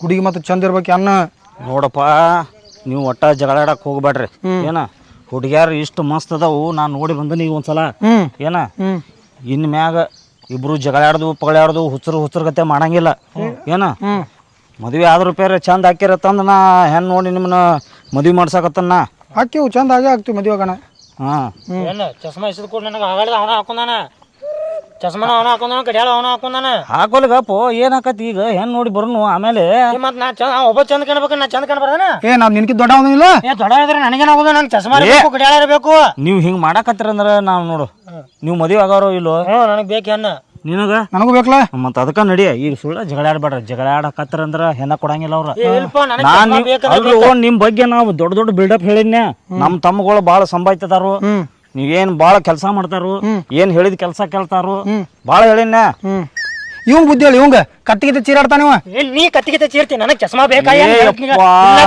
ಹುಡುಗಿ ಮತ್ತೆ ಚಂದ ಇರ್ಬೇಕು ಅನ್ನ. ನೋಡಪ್ಪ ನೀವು ಒಟ್ಟ ಜಗಳಾಡಕ್ ಹೋಗ್ಬೇಡ್ರಿ ಏನ. ಹುಡುಗ್ಯಾರ ಇಷ್ಟು ಮಸ್ತ್ ಅದಾವು. ನಾನು ನೋಡಿ ಬಂದನಿ ಈಗ ಒಂದ್ಸಲ ಏನ. ಇನ್ ಮ್ಯಾಗ ಇಬ್ರು ಜಗಳಾಡ್ದು ಪಗಳಾಡ್ದು ಹುಚ್ಚರು ಗತೆ ಮಾಡಂಗಿಲ್ಲ ಏನ. ಮದ್ವೆ ಆದ್ರ ರೂಪಾಯಿ ಚಂದ ಹಾಕಿರತ್ತಂದ ನಾ ಹೆಣ್ ನೋಡಿ ನಿಮ್ಮನ್ನ ಮದ್ವೆ ಮಾಡ್ಸಕತ್ತನ್ನ ಹಾಕಿವು ಚಂದ ಆಗೇ ಆಗ್ತೀವಿ ಮದ್ವೆ ಆಗಣ. ಚಸ್ಮಾ ಇಸಿದ್ ಕೂಡ ನನಗೆ ಆಗಾಡ್ದ ಅವನ ಹಾಕೊಂಡಾನ. ಚಸ್ಮಾನ ಅವನ ಹಾಕೊಂಡಾನ, ಗಡಿಯಾಳ ಅವನ ಹಾಕೊಂಡಾನ. ಹಾಕೋಲಿಗಪ್ಪು ಏನಾಕತಿ ಈಗ ಹೆಣ್ ನೋಡಿ ಬರೋನು ಆಮೇಲೆ. ಮತ್ ನಾ ಒಬ್ಬ ಚಂದ ಕಾಣ್ಬೇಕು, ನಾ ಚಂದ ಕಾಣ್ಬಾರನ. ನಾವ್ ನಿನ್ಕಿ ದೊಡ್ಡ ಅವನಿಲ್ಲ. ದೊಡ್ಡ ಇದ್ರೆ ನನಗೇನಾಗೋದು, ನಂಗೆ ಚಸ್ಮಾ ಇರಬೇಕು, ಗಡಿಯಾಳ ಇರಬೇಕು. ನೀವು ಹಿಂಗ್ ಮಾಡಾಕತ್ತೀರಂದ್ರ ನಾವು ನೋಡು ನೀವು ಮದುವೆ ಆಗಾರೋ ಇಲ್ಲೋ. ನನಗೆ ಬೇಕು ಹೆಣ್ಣ. ನಿನಗ ನನಗೂ ಬೇಕಲ್ಲ. ಮತ್ತ ಅದಕ್ಕ ನಡಿಯ ಈಗ ಸುಳ್ಳ ಜಗಳಾಡ್ಬೇಡ್ರಿ. ಜಗಳಾಡಕತ್ತಾರಂದ್ರ ಹೆಣ್ಣ ಕೊಡಂಗಿಲ್ಲ ಅವ್ರ. ನಿಮ್ ಬಗ್ಗೆ ನಾವು ದೊಡ್ಡ ಬಿಲ್ಡಪ್ ಹೇಳಿದ್ನ್ಯಾ. ನಮ್ ತಮ್ಮಗಳು ಬಾಳ ಸಂಭಾಯ್ತದಾರು, ನೀವೇನ್ ಬಾಳ ಕೆಲಸ ಮಾಡ್ತಾರು, ಏನ್ ಹೇಳಿದ ಕೆಲಸ ಕೇಳ್ತಾರು ಬಾಳ ಹೇಳಿನ್ಯಾ. ಇವಂಗ್ ಬುದ್ಧಿ ಹೇಳಿ, ಇವಂಗ ಕತ್ತಿಗೆ ಚೀರಾಡ್ತಾನಿವ. ನೀ ಕತ್ತಿಗೆ ಚೀರ್ತಿ, ನನಗ್ ಚಸ್ಮಾ ಬೇಕಾ?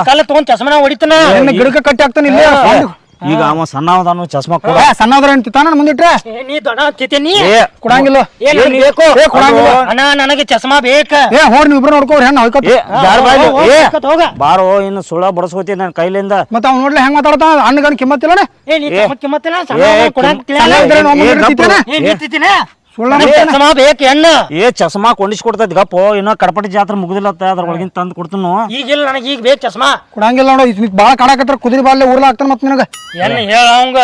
ಕಲ್ಲ ತಗೊಂಡ್ ಚಸ್ಮಾನ ಹೊಡಿತನ, ಗಿಡಕ ಕಟ್ಟಿ ಹಾಕ್ತಾನ. ಇಲ್ಲ ಈಗ ಅವ ಸಣ್ಣವದಾನು ಚಸ್ಮಾ ಕೊಡ. ಸಣ್ಣದ್ರ ತಿತ್ತಾನ ಮುಂದಿಟ್ರೆ ನೀ ದೊಡ್ಡ ತಿತ್ತೆ, ನೀ ಕೊಡಂಗಿಲ್ಲ. ಬೇಕು ಅಣ್ಣ, ನನಗೆ ಚಸ್ಮಾ ಬೇಕ. ಹೋಗಿ ನೀವು ಇಬ್ರು ನೋಡ್ಕೋ ಹೆಣ್ಣ ಹೋಗ ಬಾರೋ. ಇನ್ನು ಸುಳ್ಳ ಬಡಸ್ಕೋತಿ ನನ್ ಕೈಲಿಂದ. ಮತ್ತ ಅವ್ನು ನೋಡ್ಲಿ ಹೆಂಗ್ ಮಾತಾಡ್ತಾ. ಅಣ್ಣಗನ್ ಕಿಮ್ಮತ್ತಿಲ್ಲ. ಚಸ್ಮಾ ಕೊಂಡಿಸ್ ಕೊಡ್ತೈತಿ ಗಪ್ಪೋ. ಇನ್ನ ಕಡಪಟಿ ಜಾತ್ರೆ ಮುಗುದಿಲ್ಲತ್ತ, ಅದ್ರ ಒಳಗಿನ ತಂದ್ ಕೊಡ್ತನು. ಈಗಿಲ್ಲ ನನಗೆ ಈಗ ಬೇಕು ಚಸ್ಮಾ. ಕೊಡಂಗಿಲ್ಲ ನೋಡು, ಬಾಳ ಕಾಡಕತ್ರ ಕುದುರೆ ಬಾಲ್ಲೆ ಊರ್ಲ ಆಗ್ತಾನ. ಮತ್ ನಿನಗ ಹೇಳ ಅವಂಗ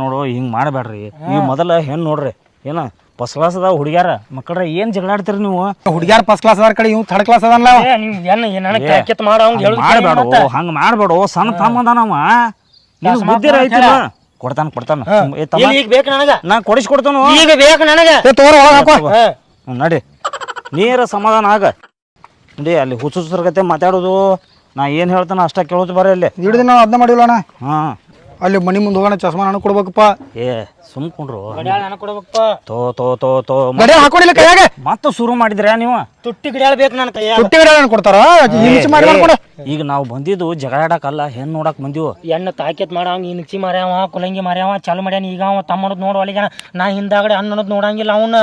ನೋಡು ಹಿಂಗ್ ಮಾಡಬೇಡ್ರಿ. ನೀವು ಮೊದಲ ಹೆಣ್ ನೋಡ್ರಿ ಏನ. ಫಸ್ಟ್ ಕ್ಲಾಸ್ ಅದಾವ ಹುಡುಗ್ಯಾರ ಮಕ್ಕಳ್ರ. ಏನ್ ಜಗಳಾಡ್ತೀರಿ ನೀವು? ಹುಡುಗ್ಯಾರ ಫಸ್ಟ್ ಕ್ಲಾಸ್ ಅದಾರ ಕಡೆ, ಇವ್ ಥರ್ಡ್ ಕ್ಲಾಸ್ ಅದಲ್ಲ. ಮಾಡಬೇಡ, ಹಂಗ ಮಾಡ್ಬೇಡ. ಸಣ್ಣ ತಮ್ಮ ಅದಾನವ, ನಿನ್ ಬುದ್ಧಿ ಐತಿಲ್ಲ. ಕೊಡ್ತಾನ ಈಗ ಬೇಕು ನನಗ, ನಾ ಕೊಡಿಸ್ಕೊಡ್ತಾನು. ಈಗ ಬೇಕು ನನಗ. ನಡಿ ನೀರ ಸಮಾಧಾನ ಆಗ ನಡಿ. ಅಲ್ಲಿ ಹುಚ್ಚುಗತೆ ಮಾತಾಡೋದು, ನಾ ಏನ್ ಹೇಳ್ತಾನ ಅಷ್ಟ ಕೇಳೋದು. ಬರೀ ಅಲ್ಲಿ ಹಿಡಿದು ನಾವು ಅದನ್ನ ಮಾಡಿಲ್ಲ ಅಣ್ಣ. ಅಲ್ಲಿ ಮನಿ ಮುಂದೆ ಹೋಗೋಣ, ಚಸ್ಮಾ ನನಗೆ ಕೊಡ್ಬೇಕಪ್ಪ. ಸುಮ್ಕೊಂಡ್ರು ಹಾಕೊಂಡಿಲ್ಲ ಕೈಯಾಗ. ಮತ್ತ ಶುರು ಮಾಡಿದ್ರ ನೀವು. ತುಟ್ಟಿ ಗಿಡ ಬೇಕು ನನ್ನ ಕೈಯಾಗ. ತುಟ್ಟಿ ಗಿಡ ಕೊಡ್ತಾರ. ಈಗ ನಾವು ಬಂದಿದ್ದು ಜಗಳಾಡಕಲ್ಲ, ಹೆಣ್ ನೋಡಕ್ ಬಂದಿವು. ಎಣ್ಣ ತಾಕೇತ್ ಮಾಡ, ಇನ್ಚಿ ಮಾರ್ಯಾವ, ಕುಲಂಗಿ ಮಾರ್ಯಾವ, ಚಾಲು ಮಾಡ್ಯಾನ. ಈಗ ಅವ ತಮ್ಮ ಅನ್ನೋದು ನೋಡುವ ಅಲ್ಲಿಗ ನಾ ಹಿಂದಾಗಡೆ ಅನ್ನ ಅನ್ನೋದು ನೋಡಂಗಿಲ್ಲ. ಅವನ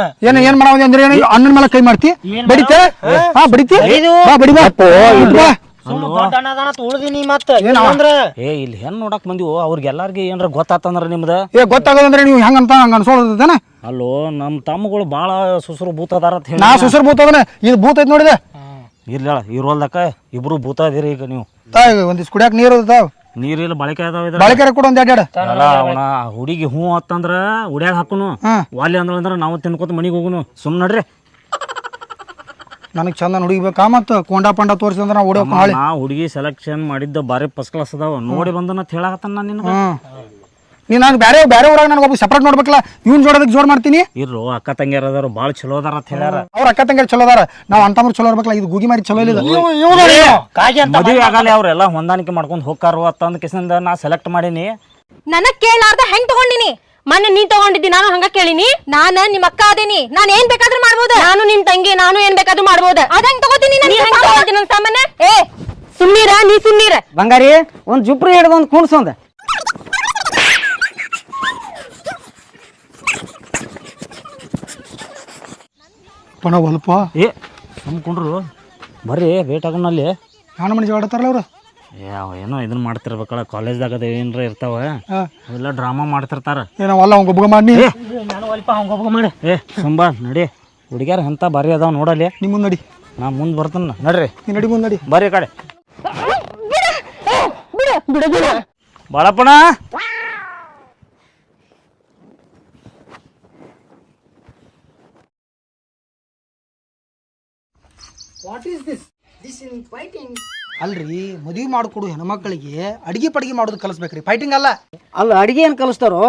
ಏನ್ ಮಾಡವ ಅಂದ್ರೆ ಅಣ್ಣನ ಮೇಲೆ ಕೈ ಮಾಡ್ತಿ, ಬಡಿತೆ ಬಡಿತಿ. ಉಳ್ದಿನಿ ಮತ್ತ ಇಲ್ಲಿ ಹೆಣ್ ನೋಡಕ್ ಬಂದಿವು. ಅವ್ರಿಗೆಲ್ಲಾರ್ಗಿ ಏನ್ರ ಗೊತ್ತಾತಂದ್ರ ನಿಮ್ದ ಗೊತ್ತಾಗದಂದ್ರೆ ನೀವು ಹೆಂಗಂತ ಹಂಗ ಅನ್ಸೋದೇನ. ಅಲ್ಲೋ ನಮ್ ತಮ್ಮಗಳು ಬಾಳ ಸುಸರು ಭೂತ ಅದಾರ. ನಾ ಸುಸರು ಭೂತ ಅದನ್ನ, ಇದು ಭೂತ ಐತ್ ನೋಡಿದೆ. ಇರ್ಲ ಇರೋಲ್ದಕ್ಕ ಇಬ್ರು ಭೂತ ಅದಿರಿ. ಈಗ ನೀವು ಒಂದಿಸ್ ಕುಡಿಯಾಕ ನೀರು ಅದಾವ, ನೀರಿಲ್ಲ ಬಳಕೆ ಅದಾವ. ಬಳಕೆ ಕೂಡ ಒಂದ್ ಎರಡ್ ಅವನ ಹುಡುಗಿ ಹೂ ಅತ್ತಂದ್ರ ಉಡ್ಯಾಗ ಹಾಕುನು, ವಾಲಿ ಅಂದ್ರ ನಾವು ತಿನ್ಕೋತ ಮನಿಗ್ ಹೋಗುನು. ಸುಮ್ ನಡ್ರಿ. ನನಗೆ ಚಂದ ಹುಡುಗಿಬೇಕಾ? ಮತ್ತ ಕೊಂಡಾ ಪಂಡ ತೋರಿಸಿದ್ರೆ ನಾವು ಓಡೋಕ. ನಾ ಹುಡುಗಿ ಸೆಲೆಕ್ಷನ್ ಮಾಡಿದ್ದ ಬಾರಿ ಫಸ್ಟ್ ಕ್ಲಾಸ್ ಅದಾವ. ನೋಡಿ ಬಂದನ ಹೇಳಕತ್ತಾನ ನಾನು ನಿನಗೆ. ನೀ ನಾನು ಬೇರೆ ಬೇರೆ ಊರಾಗ ನನಗೆ ಒಬ್ಬ ಸಪ್ರೇಟ್ ನೋಡ್ಬೇಕಲ್ಲ. ಇವ್ನ ಜೋಡೋದಕ್ಕೆ ಜೋಡ್ ಮಾಡ್ತೀನಿ. ಇರ್ರು ಅಕ್ಕ ತಂಗಿಯರ್ ಅದಾರ, ಭಾಳ ಚಲೋ ಅದಾರ ಅಂತ ಹೇಳ್ಯಾರ. ಅವ್ರ ಅಕ್ಕ ತಂಗಿಯರ್ ಚಲೋ ಅದಾರ, ನಾವು ಅಂತಮ್ರು ಚಲೋ ಇರ್ಬೇಕಲ್ಲ. ಇದು ಗುಗಿ ಮಾರಿ ಚಲೋ ಇಲ್ಲ. ಮದುವೆ ಆಗಲ್ಲ ಅವ್ರೆಲ್ಲ ಹೊಂದಾಣಿಕೆ ಮಾಡ್ಕೊಂಡು ಹೋಗ್ತಾರು ಅಂತಂದ ಕಿಸಿಂದ ನಾ ಸೆಲೆಕ್ಟ್ ಮಾಡೀನಿ. ನನಗ್ ಕೇಳಾರ್ದ ಹೆಂಗ್ ತಗೊಂಡಿನಿ? ಮೊನ್ನೆ ನೀನ್ ತಗೊಂಡಿದ್ದಿ, ನಾನು ಹಂಗ ಕೇಳಿನಿ. ನಾನ ನಿಮ್ ಅಕ್ಕ ಅದೇನಿ, ನಾನ್ ಏನ್ ಬೇಕಾದ್ರೂ ಮಾಡ್ಬೋದ. ನಾನು ನಿಮ್ ತಂಗಿ, ನಾನು ಏನ್ ಬೇಕಾದ್ರೂ ಮಾಡ್ಬೋದ. ಅದಂಗ್ ತಗೋತೀನಿ ನನ್ ಸಾಮಾನ್ಯ. ಸುಮ್ಮೀರ, ನೀ ಸುಮ್ಮೀರ. ಬಂಗಾರಿ ಒಂದ್ ಜುಪ್ರಿ ಹಿಡ್ದು ಒಂದ್ ಕುಣ್ಸೊಂದ. ಪಣ ಹೊಲ್ಪ ಸುಮ್ಕೊಂಡ್ರು ಬರ್ರಿ ಭೇಟಾಗೋನಲ್ಲಿ. ನಾನು ಮನೆ ಜಗಾಡ್ತಾರಲ್ಲ ಅವ್ರು. ಏನೋ ಇದನ್ನ ಮಾಡ್ತಿರ್ಬೇಕಲ್ಲ, ಕಾಲೇಜ್ದಾಗ ಅದ ಏನ್ರ ಇರ್ತಾವ, ಅವೆಲ್ಲ ಡ್ರಾಮಾ ಮಾಡ್ತಿರ್ತಾರ. ನಾವಲ್ಲ ಅವ್ಗ ಒಬ್ಬ ಮಾಡಿ ಸುಂಬಾ ನಡಿ. ಹುಡುಗ್ಯಾರ ಅಂತ ಬಾರಿ ಅದಾವ ನೋಡಲ್ಲಿ. ನಿಮ್ಮ ಮುಂದೆ ನಡಿ, ನಾ ಮುಂದೆ ಬರ್ತಾನ. ನಡ್ರಿ ನೀ ನಡಿ, ಮುಂದೆ ನಡಿ. ಬರ್ರಿ ಕಡೆ ಬಾಳಪ್ಪಣ. ಅಲ್ರಿ, ಮದುವೆ ಮಾಡಿಕೊಡು ಹೆಣ್ಮಕ್ಳಿಗೆ ಅಡಿಗೆ ಪಡಿಗೆ ಮಾಡೋದು ಕಲಿಸ್ಬೇಕ್ರಿ, ಫೈಟಿಂಗ್ ಅಲ್ಲ. ಅಲ್ಲ ಅಡಿಗೆ ಏನು ಕಲಿಸ್ತಾರೋ?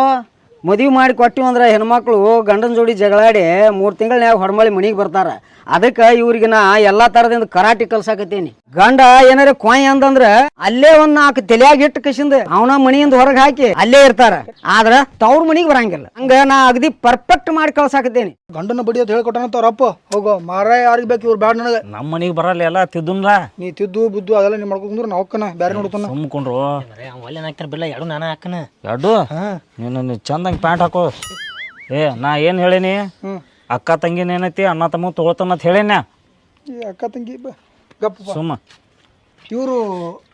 ಮದುವೆ ಮಾಡಿ ಕೊಟ್ಟಿವಿ ಅಂದ್ರೆ ಹೆಣ್ಮಕ್ಳು ಗಂಡನ ಜೋಡಿ ಜಗಳಾಡಿ 3 ತಿಂಗಳನ್ಯಾಗ ಹೊರಮಳಿ ಮನಿಗೆ ಬರ್ತಾರ. ಅದಕ್ಕೆ ಇವ್ರಿಗೆ ನಾ ಎಲ್ಲಾ ತರದಿಂದ ಕರಾಟಿ ಕಲ್ಸಾಕತ್ತೀನಿ. ಗಂಡ ಏನಾರ ಕೊಯ್ ಅಂತಂದ್ರ ಅಲ್ಲೇ ಒಂದ್ 4 ತಲೆಯಾಗ ಇಟ್ಟು ಕಸಿಂದ ಅವನ ಮನಿಯಿಂದ ಹೊರಗೆ ಹಾಕಿ ಅಲ್ಲೇ ಇರ್ತಾರ. ಆದ್ರ ತವ್ರ ಮನಿಗೆ ಬರಂಗಿಲ್ಲ. ಹಂಗ ನಾ ಅಗದಿ ಪರ್ಫೆಕ್ಟ್ ಮಾಡಿ ಕಳ್ಸಾಕತ್ತೀನಿ. ಗಂಡನ ಬಡಿ ಅಂತ ಹೇಳ್ಕೊಟ್ಟನಂತ ಅವ್ರಪ್ಪ. ಹೋಗೋ ಮಾರ, ಯಾರಿಗೆ ಬೇಕು ಇವ್ರು ಬ್ಯಾಡ ನನಗೆ. ನಮ್ಮ ಮನಿಗೆ ಬರಲ್ಲ ಎಲ್ಲ ತಿದ್ದುನ್ಲ. ನೀ ತಿದ್ದು ಬುದ್ದು ಅದೆಲ್ಲ ನೀ ಮಾಡ್ಕೊಂಡ್ರೆ ನಾವು ಹೋಗ್ಕನ ಬೇರೆ ನೋಡ್ತಾನ. ಸುಮ್ಕೊಂಡ್ರು ಹಾಕ್ತಾನ ಬಿಲ್ಲ, ಎರಡು ನಾನು ಹಾಕನ. ಎರಡು ನೀನು ಚಂದಂಗೆ ಪ್ಯಾಂಟ್ ಹಾಕೋ. ನಾ ಏನು ಹೇಳೀನಿ? ಅಕ್ಕ ತಂಗಿನ ಏನೈತಿ, ಅಣ್ಣ ತಮ್ಮ ತೊಗೊಳ್ತಾನ ಅಂತ ಹೇಳೇನ. ಈ ಅಕ್ಕ ತಂಗಿ ಗಪ್ಪ ಸುಮ್ಮ ಇವರು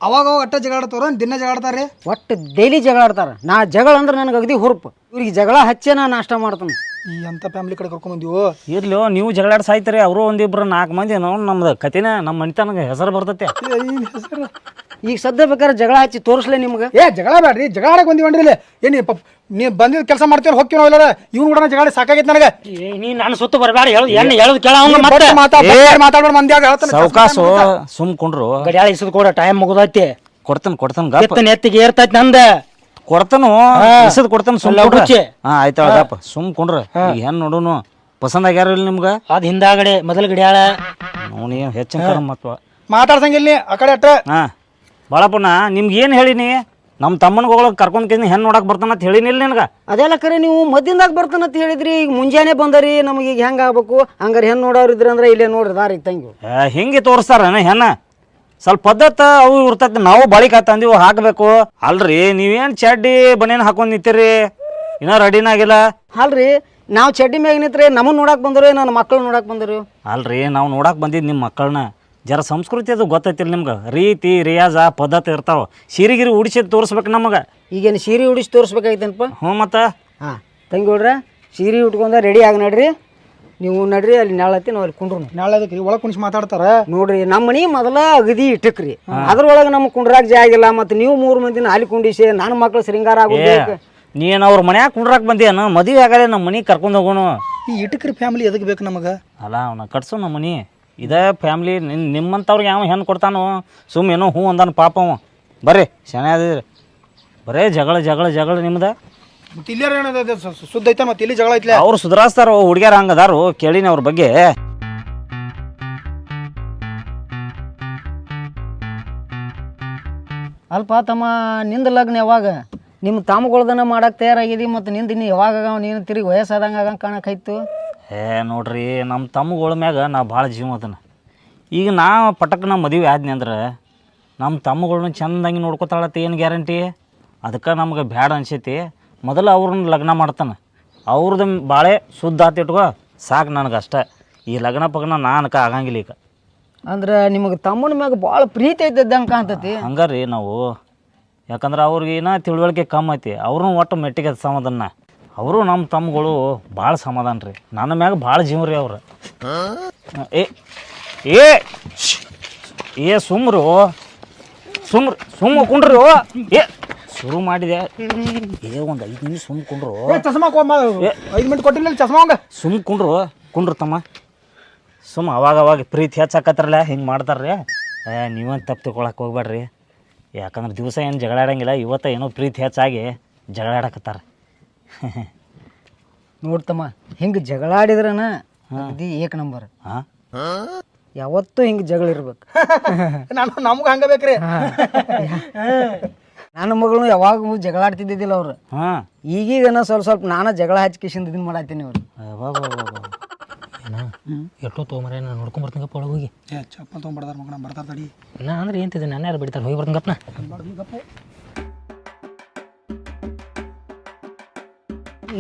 ಅವಾಗ ಅಟ್ಟ ಜಗಾಡ್ತಾರ ದಿನ ಜಗಾಡ್ತಾರ್ರಿ ಒಟ್ಟು ಡೈಲಿ ಜಗಳ ಆಡ್ತಾರ. ನಾ ಜಗಳ ಅಂದ್ರೆ ನನಗೆ ಅಗದಿ ಹುರುಪು. ಇವ್ರಿಗೆ ಜಗಳ ಹಚ್ಚೆ ನಾ ನಾಷ್ಟ ಮಾಡ್ತಾನೆ. ಈ ಅಂತ ಫ್ಯಾಮಿಲಿ ಕಡೆ ಕರ್ಕೊಂಡ್ ಬಂದಿವು. ಇರ್ಲಿ ನೀವು ಜಗಳಾಡಿ ಸಾಯ್ತಾರೆ, ಅವರು ಒಂದಿಬ್ರು 4 ಮಂದಿ ನಾವು ನಮ್ದು ಕತಿನ ನಮ್ಮ ಮನಿತನಗೆ ಹೆಸರು ಬರ್ತೈತೆ. ಹೆಸರು ಈಗ ಸದ್ಯ ಬೇಕಾದ್ರೆ ಜಗಳ ಹಚ್ಚಿ ತೋರಿಸ್ಲೆ ನಿಮ್ಗೆ. ಜಗಳ ಬೇಡ್ರಿ, ಜಗಳಾಡಕ್ ಬಂದಿವನ್ರಿ ಇಲ್ಲಿ. ಏನಿ ನೀ ಬಂದಿದ್ ಕೆಲಸ ಮಾಡ್ತೀರ ಹೋಗ್ತೀವಿ ನಾವು ಇಲ್ಲ. ಇವ್ನು ಕೂಡ ಜಗಳ ಸಾಕಾಗೈತೆ ನನಗೆ. ನೀ ನನ್ನ ಸುತ್ತು ಬರಬೇಡ, ಹೇಳೋದು ಕೇಳ ಅವ್ನ ಮತ್ತೆ ಮಾತಾಡ್ಬೇಡ ಮಂದ್ಯಾಗ ಹೇಳ್ತಾನೆ. ಸಾವಕಾಸು ಸುಮ್ಕೊಂಡ್ರು ಗಡಿಯಾಳ ಇಸದ್ ಕೊಡ, ಟೈಮ್ ಮುಗಿದೈತಿ. ಕೊಡ್ತಾನ ಗಪ್ಪ ಎತ್ತಿಗೆ ಏರ್ತೈತಿ ನಂದ. ಕೊಡ್ತಾನು ಇಸದ್ ಕೊಡ್ತಾನ ಸುಮ್ ರುಚಿ. ಹಾ ಆಯ್ತಾಳ ಗಪ್ಪ ಸುಮ್ಕೊಂಡ್ರ. ಈಗ ಹೆಣ್ ನೋಡುನು ಪಸಂದ್ ಆಗ್ಯಾರ ಇಲ್ಲಿ ನಿಮ್ಗ? ಅದ್ ಹಿಂದಾಗಡೆ ಮೊದಲ ಗಡಿಯಾಳ ನೋಡಿ ಹೆಚ್ಚಿನ ಕರ ಮತ್ವ ಮಾತಾಡ್ಸಂಗಿಲ್ಲ ನೀ ಆ ಕಡೆ ಅಟ್ಟ. ಹಾ ಬಾಳಪ್ಪಣ್ಣ ನಿಮ್ಗೆ ಏನು ಹೇಳಿನಿ? ನಮ್ಮ ತಮ್ಮನ್ಗಳು ಕರ್ಕೊಂಡ್ ಹೆಣ್ಣು ನೋಡಕ್ ಬರ್ತಾನಂತ ಹೇಳಿನಿಲ್ಲ ನಿನಗ? ಅದೆಲ್ಲ ಕರೆ ನೀವು ಮದ್ದಿಂದಾಗ ಬರ್ತಾನಂತ ಹೇಳಿದ್ರಿ. ಈಗ ಮುಂಜಾನೆ ಬಂದರಿ, ನಮಗೆ ಈಗ ಹೆಂಗೆ ಆಗ್ಬೇಕು? ಹಂಗಾರೆ ಹೆಣ್ಣು ನೋಡೋರು ಇದ್ರಿ ಅಂದ್ರೆ ಇಲ್ಲೇ ನೋಡ್ರಿ ದಾರಿ ತಂಗಿ. ಹಿಂಗೆ ತೋರಿಸ್ತಾರ ಹೆಣ್ಣ? ಸ್ವಲ್ಪ ಪದ್ಧತ ಅವು ಇರ್ತೈತಿ. ನಾವು ಬಳಿಕ ತಂದಿವು ಹಾಕಬೇಕು ಅಲ್ರಿ. ನೀವೇನು ಚಡ್ಡಿ ಬನೇನು ಹಾಕೊಂಡು ನಿಂತೀರಿ? ಇನ್ನೂ ರೆಡಿನಾಗಿಲ್ಲ ಅಲ್ರಿ, ನಾವು ಚಡ್ಡಿ ಮ್ಯಾಗ ನಿಂತ್ರೆ ನಮ್ಮನ್ನ ನೋಡಕ್ ಬಂದರು, ನನ್ನ ಮಕ್ಕಳು ನೋಡಕ್ ಬಂದರು. ಅಲ್ರಿ ನಾವು ನೋಡಕ್ ಬಂದಿದ್ದು ನಿಮ್ಮ ಮಕ್ಕಳನ್ನ. ಜರ ಸಂಸ್ಕೃತಿ ಅದು ಗೊತ್ತೈತಿಲ್ಲ ನಿಮ್ಗೆ? ರೀತಿ ರಿಯಾಜ ಪದ್ಧತಿ ಇರ್ತಾವ. ಸೀರೆಗಿರಿ ಉಡಿಸಿದ್ ತೋರಿಸ್ಬೇಕು ನಮಗೆ. ಈಗೇನು ಸೀರೆ ಉಡಿಸಿ ತೋರಿಸ್ಬೇಕಾಯ್ತೇನಪ್ಪ? ಹ್ಞೂ ಮತ್ತೆ ಹಾಂ ತಂಗಿ ನೋಡ್ರ, ಸೀರೆ ಉಟ್ಕೊಂಡ ರೆಡಿ ಆಗಿ ನಡ್ರಿ. ನೀವು ನಡ್ರಿ, ಅಲ್ಲಿ ನಾಳತ್ತಿ ನಾವು ಅಲ್ಲಿ ಕುಂಡ್ರು. ನಾಳೆ ಅದಕ್ಕೆ ಒಳಗೆ ಕುಣಿಸಿ ಮಾತಾಡ್ತಾರ ನೋಡ್ರಿ, ನಮ್ಮ ಮನಿ ಮೊದಲ ಅಗದಿ ಇಟ್ಟಕ್ರಿ. ಅದ್ರೊಳಗೆ ನಮ್ಗೆ ಕುಂಡ್ರಾಕ್ ಜಾಗ ಇಲ್ಲ. ಮತ್ತು ನೀವು 3 ಮಂದಿನ ಅಲ್ಲಿ ಕುಂಡಿಸಿ ನನ್ನ ಮಕ್ಳು ಶೃಂಗಾರ ಆಗೋದು. ನೀನು ಅವ್ರ ಮನ್ಯಾಗ ಕುಂಡ್ರಾಕ್ ಬಂದಿಯೇನು? ಮದುವೆ ಆಗಲೇ ನಮ್ಮ ಮನೆಗೆ ಕರ್ಕೊಂಡು ಹೋಗೋಣ. ಈ ಇಟಕ್ರಿ ಫ್ಯಾಮಿಲಿ ಎದಕ್ಕೆ ಬೇಕು ನಮಗೆ? ಅಲ್ಲ ಅವನ ಕಟ್ಸು ನಮ್ಮ ಮನೆ. ಇದೇ ಫ್ಯಾಮ್ಲಿ ನಿಮ್ಮಂಥವ್ರಿಗೆ ಯಾವ ಹೆಣ್ಣು ಕೊಡ್ತಾನೋ? ಏನೋ ಹ್ಞೂ ಅಂದಾನ ಪಾಪ ಅವ. ಬರ್ರಿ ಶನಿ ಅದಿರಿ, ಬರೇ ಜಗಳ ಜಗಳ ಜಗಳ ನಿಮ್ದು. ಮತ್ತೆ ಇಲ್ಲಾರ ಏನದ ಸುದ್ದ ಐತೆ, ಮತ್ತೆ ಇಲ್ಲಿ ಜಗಳ ಐತ್ಲೆ. ಅವ್ರು ಸುಧಾರಿಸ್ತಾರ ಹುಡುಗ್ಯಾರ ಹಂಗದಾರು. ಕೇಳಿನಿ ಅವ್ರ ಬಗ್ಗೆ. ಅಲ್ಪ ತಮ್ಮ, ನಿಂದ ಲಗ್ನ ಯಾವಾಗ? ನಿಮ್ಮ ತಾಮಗೊಳ್ದನ ಮಾಡಕ್ಕೆ ತಯಾರಾಗಿದಿ. ಮತ್ತು ನಿಂದ ಇನ್ನು ಯಾವಾಗ ನೀನು ತಿರುಗಿ ವಯಸ್ಸಾದಂಗೆ ಆಗಂಗೆ ಕಾಣಕ್ಕಾಯ್ತು? ನೋಡ್ರಿ, ನಮ್ಮ ತಮ್ಮಗಳ ಮ್ಯಾಗ ನಾ ಭಾಳ ಜೀವ ಅದನ್ನ. ಈಗ ನಾ ಪಟಕ್ನ ಮದುವೆ ಆದ್ನಿ ಅಂದ್ರೆ ನಮ್ಮ ತಮ್ಮಗಳ್ನ ಚೆಂದಂಗೆ ನೋಡ್ಕೊತಾಳತ್ತ ಏನು ಗ್ಯಾರಂಟಿ? ಅದಕ್ಕೆ ನಮ್ಗೆ ಬ್ಯಾಡ ಅನ್ಸೈತಿ. ಮೊದಲು ಅವ್ರನ್ನ ಲಗ್ನ ಮಾಡ್ತಾನೆ. ಅವ್ರದ್ದು ಭಾಳೆ ಶುದ್ಧ ಆತಿಟ್ಕೋ ಸಾಕು ನನಗೆ ಅಷ್ಟೇ. ಈ ಲಗ್ನ ಪಗ್ನ ನಾನಕ ಆಗಂಗಿಲ್ಲ ಈಗ. ಅಂದ್ರೆ ನಿಮಗೆ ತಮ್ಮನ ಮ್ಯಾಗ ಭಾಳ ಪ್ರೀತಿ ಐತದ್ದಂಗೆ ಕಾಣ್ತತಿ. ಹಂಗಾರಿ ನಾವು, ಯಾಕಂದ್ರೆ ಅವ್ರಿಗೆ ಏನೋ ತಿಳುವಳಿಕೆ ಕಮ್ಮಿ ಐತಿ. ಅವ್ರನ್ನೂ ಒಟ್ಟು ಮೆಟ್ಟಿಗೆ ಸಮಾಧಾನ. ಅವರು ನಮ್ಮ ತಮ್ಮಗಳು ಭಾಳ ಸಮಾಧಾನ ರೀ. ನನ್ನ ಮ್ಯಾಗ ಭಾಳ ಜೀವ ರೀ ಅವ್ರು. ಏ ಸುಮ್ರು ಸುಮ್ಮ ಕುಂಡ್ರಿ. ಶುರು ಮಾಡಿದೆ. ಒಂದು 5 ನಿಮಿಷ ಸುಮ್ಮ ಕುಂಡ್ರು. ಚಸ್ಮಾ 5 ಮಿನಿಟ್ ಕೊಟ್ಟಿಲ್ಲ ಚಸ್ಮಾ ಹಂಗ ಸುಮ್ಮ ಕುಂಡ್ರು ತಮ್ಮ. ಸುಮ್ಮ ಅವಾಗ ಪ್ರೀತಿ ಹೆಚ್ಚಾಕತ್ತಾರಲ್ಲ ಹಿಂಗೆ ಮಾಡ್ತಾರ್ರಿ. ನೀವಂತ ತಪ್ಪು ತಿಳ್ಕೊಳಕ್ಕೆ ಹೋಗ್ಬೇಡ್ರಿ. ಯಾಕಂದ್ರೆ ದಿವಸ ಏನು ಜಗಳಾಡಂಗಿಲ್ಲ. ಇವತ್ತು ಏನೋ ಪ್ರೀತಿ ಹೆಚ್ಚಾಗಿ ಜಗಳಾಡಕತ್ತಾರ. ನೋಡ್ತಮ್ಮ, ಹಿಂಗೆ ಜಗಳಾಡಿದ್ರನ ಅಗದಿ ಏಕ ನಂಬರ್. ಹಾಂ, ಯಾವತ್ತೂ ಹಿಂಗೆ ಜಗಳ ಇರ್ಬೇಕು. ನಮ್ಗೆ ಹಂಗ ಬೇಕ್ರಿ. ನನ್ನ ಮಗಳು ಯಾವಾಗ ಜಗಳಾಡ್ತಿದ್ದಿದ್ದಿಲ್ಲ ಅವ್ರು. ಹಾಂ, ಈಗೀಗ ಸ್ವಲ್ಪ ನಾನು ಜಗಳ ಹಚ್ಕಿಸಿಂದ ಇದನ್ನ ಮಾಡತ್ತೀನಿ ಅವ್ರು. ಎಷ್ಟೋ ತೊಗೊಂಬರ ನಾನು ನೋಡ್ಕೊಂಬರ್ತೀನಪ್ಪ ಒಳಗೆ ಹೋಗಿ. ಚಪ್ಪಲ್ ತೊಗೊಂಡ್ಬರ್ದಾರ ಮಗನ ಬರ್ತಾರ ತಡಿ. ನಾ ಅಂದ್ರೆ ಏನ್ತಿದೆ, ನಾನು ಯಾರು ಬಿಡ್ತಾರೆ, ಹೋಗಿ ಬರ್ತೀನಿ ಗಪ್ನ.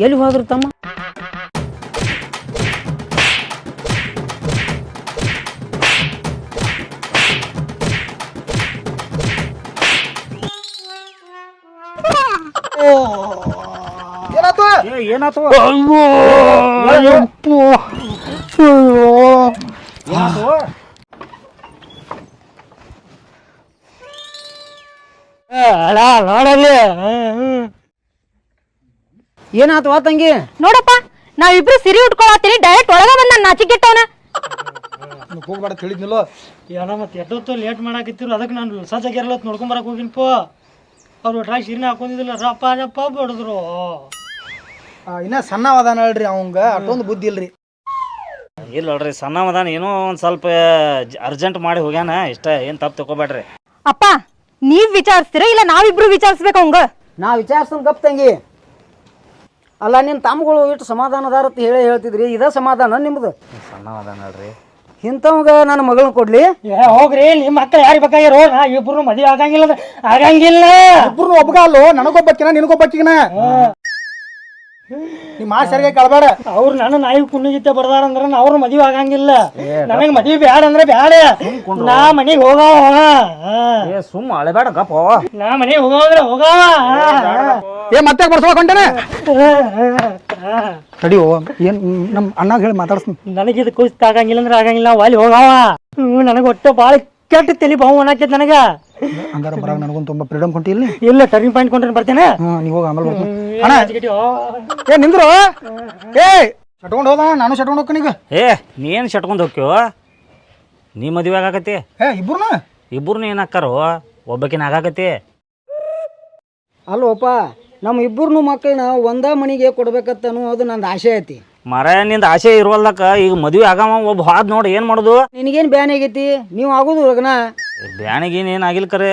ಎಲ್ಲಿ ಹೋದ್ರು ತಮ್ಮ? ಏನಾತು? ನೋಡಲ್ಲಿ ಏನಾತವಾ ತಂಗಿ? ನೋಡಪ್ಪ, ನಾವಿಬ್ರು ಸಿರಿ ಉಟ್ಕೊಳತ್ತೀರಿ, ಡೈರೆಕ್ಟ್ ಒಳಗ ಬಂದ ನಾಚಿಕೆಟ್ಟವನ. ಹೋಗ್ಬೇಡ ತಿಳಿದ್ನಿಲ್ಲ. ಏನೋ ಮತ್ತೆ ಎಷ್ಟೊತ್ತು ಲೇಟ್ ಮಾಡಾಕಿತ್ತಿರು, ಅದಕ್ಕೆ ನಾನು ಸಜ್ಜಾಗಿರಲತ್ ನೋಡ್ಕೊಂಬರಕ್ಕೆ ಹೋಗಿನಪ್ಪ. ಅವ್ರು ಒಟ್ರಾಗಿ ಸೀರೆನ ಹಾಕೊಂಡಿದ್ದಿಲ್ಲ, ರಪ್ಪ ಬಡಿದ್ರು. ಇನ್ನ ಸಣ್ಣವದಾನ ಹೇಳ್ರಿ, ಅವಂಗ ಅಷ್ಟೊಂದು ಬುದ್ಧಿ ಇಲ್ರಿ. ಇಲ್ಲ ನೋಡ್ರಿ, ಸಣ್ಣವದಾನ. ಏನೋ ಒಂದು ಸ್ವಲ್ಪ ಅರ್ಜೆಂಟ್ ಮಾಡಿ ಹೋಗ್ಯಾನ ಇಷ್ಟ. ಏನು ತಪ್ಪು ತಗೋಬೇಡ್ರಿ. ಅಪ್ಪ, ನೀವ್ ವಿಚಾರಿಸ್ತೀರ ಇಲ್ಲ ನಾವಿಬ್ರು ವಿಚಾರಿಸ್ಬೇಕು ಅವಂಗ? ನಾ ವಿಚಾರಿಸ್ತಾನ ಗಪ್ ತಂಗಿ. ಅಲ್ಲ, ನಿನ್ನ ತಮ್ಮಗಳು ಇಷ್ಟು ಸಮಾಧಾನದಾರ ಅಂತ ಹೇಳ್ತಿದ್ರಿ, ಇದ ಸಮಾಧಾನ ನಿಮ್ದು? ಸಣ್ಣವದಾನ ಹೇಳ್ರಿ. ಇಂಥವಾಗ ನನ್ನ ಮಗಳನ್ನ ಕೊಡ್ಲಿ? ಹೋಗ್ರಿ, ನಿಮ್ಮ ಮಕ್ಕಳು ಯಾರಿಗೆ ಬೇಕಾಗಿರೋ, ಇಬ್ರು ಮದುವೆ ಆಗಂಗಿಲ್ಲ. ಇಬ್ರು ಒಬ್ಬಗ ಅಲ್ಲೋ, ನನಗೊಬ್ಬಕ್ಕಿನ ನಿನಗೊಬ್ಬಕ್ಕಿನ. ನಿಮ್ಮ ಮಾತು ಸರಿಯಾಗಿ ಕೇಳಬೇಡ. ಅವ್ರು ನನ್ನ ನಾಯಿ ಕುಣ್ಣಿಗಿತ್ತೆ ಬರ್ದಾರಂದ್ರ ಅವ್ರ ಮದುವೆ ಆಗಂಗಿಲ್ಲ. ನನಗೆ ಮದುವೆ ಬ್ಯಾಡ ಅಂದ್ರೆ ಬ್ಯಾಡ. ನಾ ಮನೆಗೆ ಹೋಗಾವ. ಏ ಸುಮ್ಮ ಅಳಬೇಡ ಗಪ್ಪ. ನಾ ಮನೆಗೆ ಹೋಗಾವಂದ್ರೆ ಹೋಗಾವ. ಮತ್ತೆ ಬರ್ಸ್ಕೊಂಡೇನೆ ತಡಿ. ಏನ್ ನಮ್ಮ ಅಣ್ಣಾಗ ಹೇಳಿ ಮಾತಾಡ್ಸ್ತೀನಿ. ನನಗಿದು ಕುಸ್ತ ಆಗಂಗಿಲ್ಲ ಅಂದ್ರೆ ಆಗಂಗಿಲ್ಲ. ಅಲ್ಲಿ ಹೋಗಾವ. ನನಗೆ ಒಟ್ಟು ಭಾಳ ಕೆಟ್ಟ ತಲೆ ಬಾವು ಅನ್ನಕೈತಿ ನನಗ. ಹಂಗಾರ ಬರಾಗ ನನಗೊಂದು ತುಂಬ ಫ್ರೀಡಮ್ ಕೊಂಟಿಲ್ಲ. ಇಲ್ಲ ಟರ್ನಿಂಗ್ ಪಾಯಿಂಟ್ ಕೊಂಡ್ರೆ ಬರ್ತೇನೆ. ನೀವು ಹೋಗಿ ಆಮೇಲೆ ಬರ್ತೀನಿ. ಏ ನಿಂದ್ರು. ಏ ಶಟ್ಕೊಂಡು ಹೋದ, ನಾನು ಶಟ್ಕೊಂಡು ಹೋಗ್ಕನೀಗ. ಏ ನೀನು ಶಟ್ಕೊಂಡು ಹೋಗ್ಯೋ. ನೀ ಮದುವೆ ಆಗಾಕತಿ. ಇಬ್ಬರು ಇಬ್ಬರು ಏನು ಹಾಕಾರೋ ಒಬ್ಬಕಿನ ಆಗಾಕತಿ. ಅಲ್ಲೋಪ ನಮ್ಮ ಇಬ್ಬರನ್ನು ಮಕ್ಕಳನ್ನ ಒಂದ ಮನೆಗೆ ಕೊಡ್ಬೇಕತ್ತ ಅನ್ನೋದು ನಂದು ಆಸೆ ಐತಿ. ಮರ ನಿಂದ ಆಸೆ ಇರುವಲ್ದಕ್ಕ ಈಗ ಮದುವೆ ಆಗವ ಒಬ್ಬ ಹಾದ್ ನೋಡಿ ಏನು ಮಾಡೋದು. ನಿನಗೇನು ಬ್ಯಾನ್ ಆಗೈತಿ? ನೀವು ಆಗೋದು ಲಗ್ನ ಬ್ಯಾಣಿಗೇನು ಏನು ಆಗಿಲ್ಲ ಕರೆ.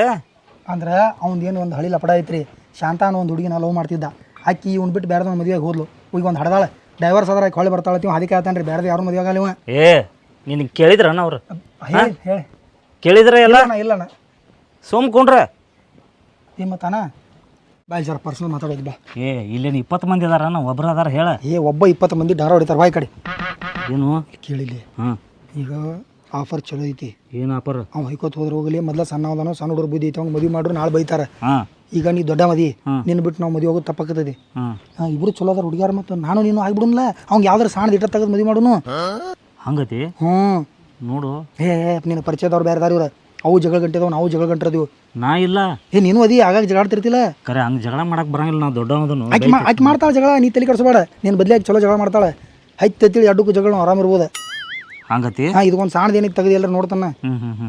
ಅಂದ್ರೆ ಅವ್ನು ಏನು ಒಂದು ಹಳಿ ಲಪಡ ಐತ್ರಿ. ಶಾಂತ ಅನ್ನೋ ಒಂದು ಹುಡುಗಿನ ಲವ್ ಮಾಡ್ತಿದ್ದ. ಆಕಿ ಇವ್ನು ಬಿಟ್ಟು ಬೇರೆ ಮದುವೆಗೆ ಹೋದ್ಲು. ಈಗ ಒಂದು ಹಡದಾಳೆ ಡೈವರ್ಸ್ ಆದ್ರೆ ಹೊಳೆ ಬರ್ತಾಳತ್ತೀವಿ. ಅದಕ್ಕೆ ಹೇಳ್ತಾನೆ ರೀ ಬೇರೆ ಯಾರು ಮದುವೆ ಆಗಲ್ಲ ಇವ. ಏ ನಿನಗೆ ಕೇಳಿದ್ರಣ್ಣ ಅವ್ರು? ಹೇಳಿ ಕೇಳಿದ್ರ ಎಲ್ಲ? ಇಲ್ಲಣ್ಣ ಸುಮ್ಕೊಂಡ್ರೆ ಮತ್ತಾನ ಬಾಯ್ ಜರ ಪರ್ಸನಲ್ ಮಾತಾಡೋದು ಬಾ. ಏ ಇಲ್ಲೇನು 20 ಮಂದಿ ಅದಾರ ಒಬ್ರು ಅದಾರ ಹೇಳ. ಒಬ್ಬ 20 ಮಂದಿ ಡಾರ ಹೊಡಿತಾರೆ ಬಾಯ್ ಕಡೆ. ಏನು ಕೇಳಿಲ್ಲ. ಹಾಂ ಈಗ ಆಫರ್ ಚಲೋ ಐತಿ. ಏನು ಆಫರ್? ಅವ್ ಹೈಕೋತ್ ಹೋದ್ರೆ ಹೋಗಲಿ. ಮೊದಲ ಸಣ್ಣ ಹೋದನೋ ಸಣ್ಣ ಹುಡುಗರು ಬುದ್ಧಿ ಐತಿ. ಅವ್ನು ಮದುವೆ ಮಾಡ್ರು ನಾಳೆ ಬೈತಾರೆ. ಹಾಂ ಈಗ ನೀ ದೊಡ್ಡ ಮದಿ ನಿನ್ನ ಬಿಟ್ಟು ನಾವು ಮದುವೆ ಹೋಗೋದು ತಪ್ಪಾಗ್ತದೆ. ಇಬ್ರು ಚಲೋ ಅದಾರ ಹುಡುಗ್ಯಾರ. ಮತ್ತು ನಾನು ನೀನು ಆಗ್ಬಿಡುನ್ಲ. ಅವ್ನು ಯಾವ್ದಾರು ಸಣ್ಣ ಇಟ್ಟ ತೆಗೆದು ಮದುವೆ ಮಾಡೋನು ಹಂಗತಿ. ನೋಡು ನಿನ್ನ ಪರಿಚಯದವ್ರು ಬೇರೆ ದಾರಿ ಇವ್ರ. ಅವು ಜಗಳ ಗಂಟೆದವ್ ನಾವು ಜಗಳ ಗಂಟದೀವು. ನಾ ಇಲ್ಲ ನೀನು ಅದಿ ಆಗಾಗ ಜಗಾಡ್ತಿರ್ತಿಲ್ಲ. ಕರೆ ಹಂಗೆ ಜಗಳ ಮಾಡಕ್ಕೆ ಬರಂಗಿಲ್ಲ. ನಾವು ದೊಡ್ಡವದನು ಆಕೆ ಮಾಡ್ತಾಳೆ ಜಗಳ. ನೀ ತಲೆ ಕೆಡಿಸ್ಬೇಡ. ನೀನು ಬದಲಾಗಿ ಚಲೋ ಜಗಳ ಮಾಡ್ತಾಳೆ. ಹೈತಿ ಅಡ್ಡಕ್ಕೂ ಜಗಳ ಆರಾಮಿರ್ಬೋದು. ಹಂಗತಿ. ಇದೊಂದು ಸಣ್ಣದ ಏನಕ್ಕೆ ತೆಗೆದು ಎಲ್ಲರೂ ನೋಡ್ತಾನೆ.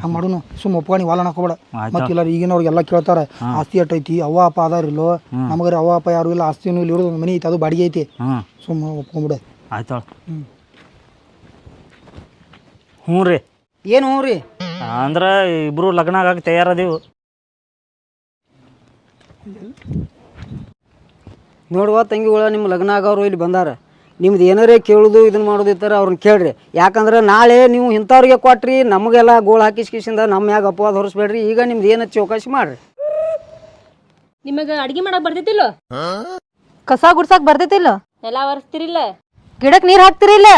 ಹಂಗೆ ಮಾಡೋನು. ಸುಮ್ಮ ಒಪ್ಕೊಂಡು ವಾಲ ಹಾಕೋಬೇಡ. ಮತ್ತೆ ಇಲ್ಲ ಈಗಿನವ್ರಿಗೆಲ್ಲ ಕೇಳ್ತಾರೆ ಆಸ್ತಿ ಎಟ್ಟೈತಿ, ಅವ್ವ ಅಪ್ಪ ಅದಾರಿಲ್ಲೋ. ನಮಗರೆ ಅವ್ವ ಅಪ್ಪ ಯಾರು ಇಲ್ಲ, ಆಸ್ತಿನೂ ಇಲ್ಲಿ ಇರೋದು ಮನೆ ಐತಿ, ಅದು ಬಾಡಿಗೆ ಐತಿ. ಸುಮ್ಮ ಒಪ್ಕೊಂಬಿಡ. ಆಯ್ತಾಳ. ಹ್ಞೂ ರೀ. ಏನು ಹ್ಞೂ ರೀ ಅಂದ್ರೆ ಇಬ್ರು ಲಗ್ನ ಆಗಕ್ಕೆ ತಯಾರದೀವು. ನೋಡುವ ತಂಗಿಗಳ ನಿಮ್ಮ ಲಗ್ನ ಆಗೋರು ಇಲ್ಲಿ ಬಂದಾರ. ನಿಮ್ದು ಏನಾರೇ ಕೇಳೋದು ಇದನ್ನು ಮಾಡೋದು ಇರ್ತಾರೆ ಅವ್ರನ್ನ ಕೇಳ್ರಿ. ಯಾಕಂದ್ರೆ ನಾಳೆ ನೀವು ಇಂಥವ್ರಿಗೆ ಕೊಟ್ರಿ ನಮಗೆಲ್ಲ ಗೋಳು ಹಾಕಿಸ್ಕಿಸಿಂದ ನಮ್ಮ ಮ್ಯಾಗ ಅಪವಾದ ಹೊರಿಸ್ಬೇಡ್ರಿ. ಈಗ ನಿಮ್ದು ಏನು ಚೌಕಾಸಿ ಮಾಡ್ರಿ. ನಿಮಗೆ ಅಡಿಗೆ ಮಾಡಕ್ ಬರ್ತೈತಿಲ್ಲ? ಕಸ ಗುಡ್ಸಾಕ್ ಬರ್ತೈತಿಲ್ಲ? ಎಲ್ಲ ಒರೆಸ್ತಿರಿಲ್ಲ? ಗಿಡಕ್ ನೀರ್ ಹಾಕ್ತಿರಿಲ್ಲ?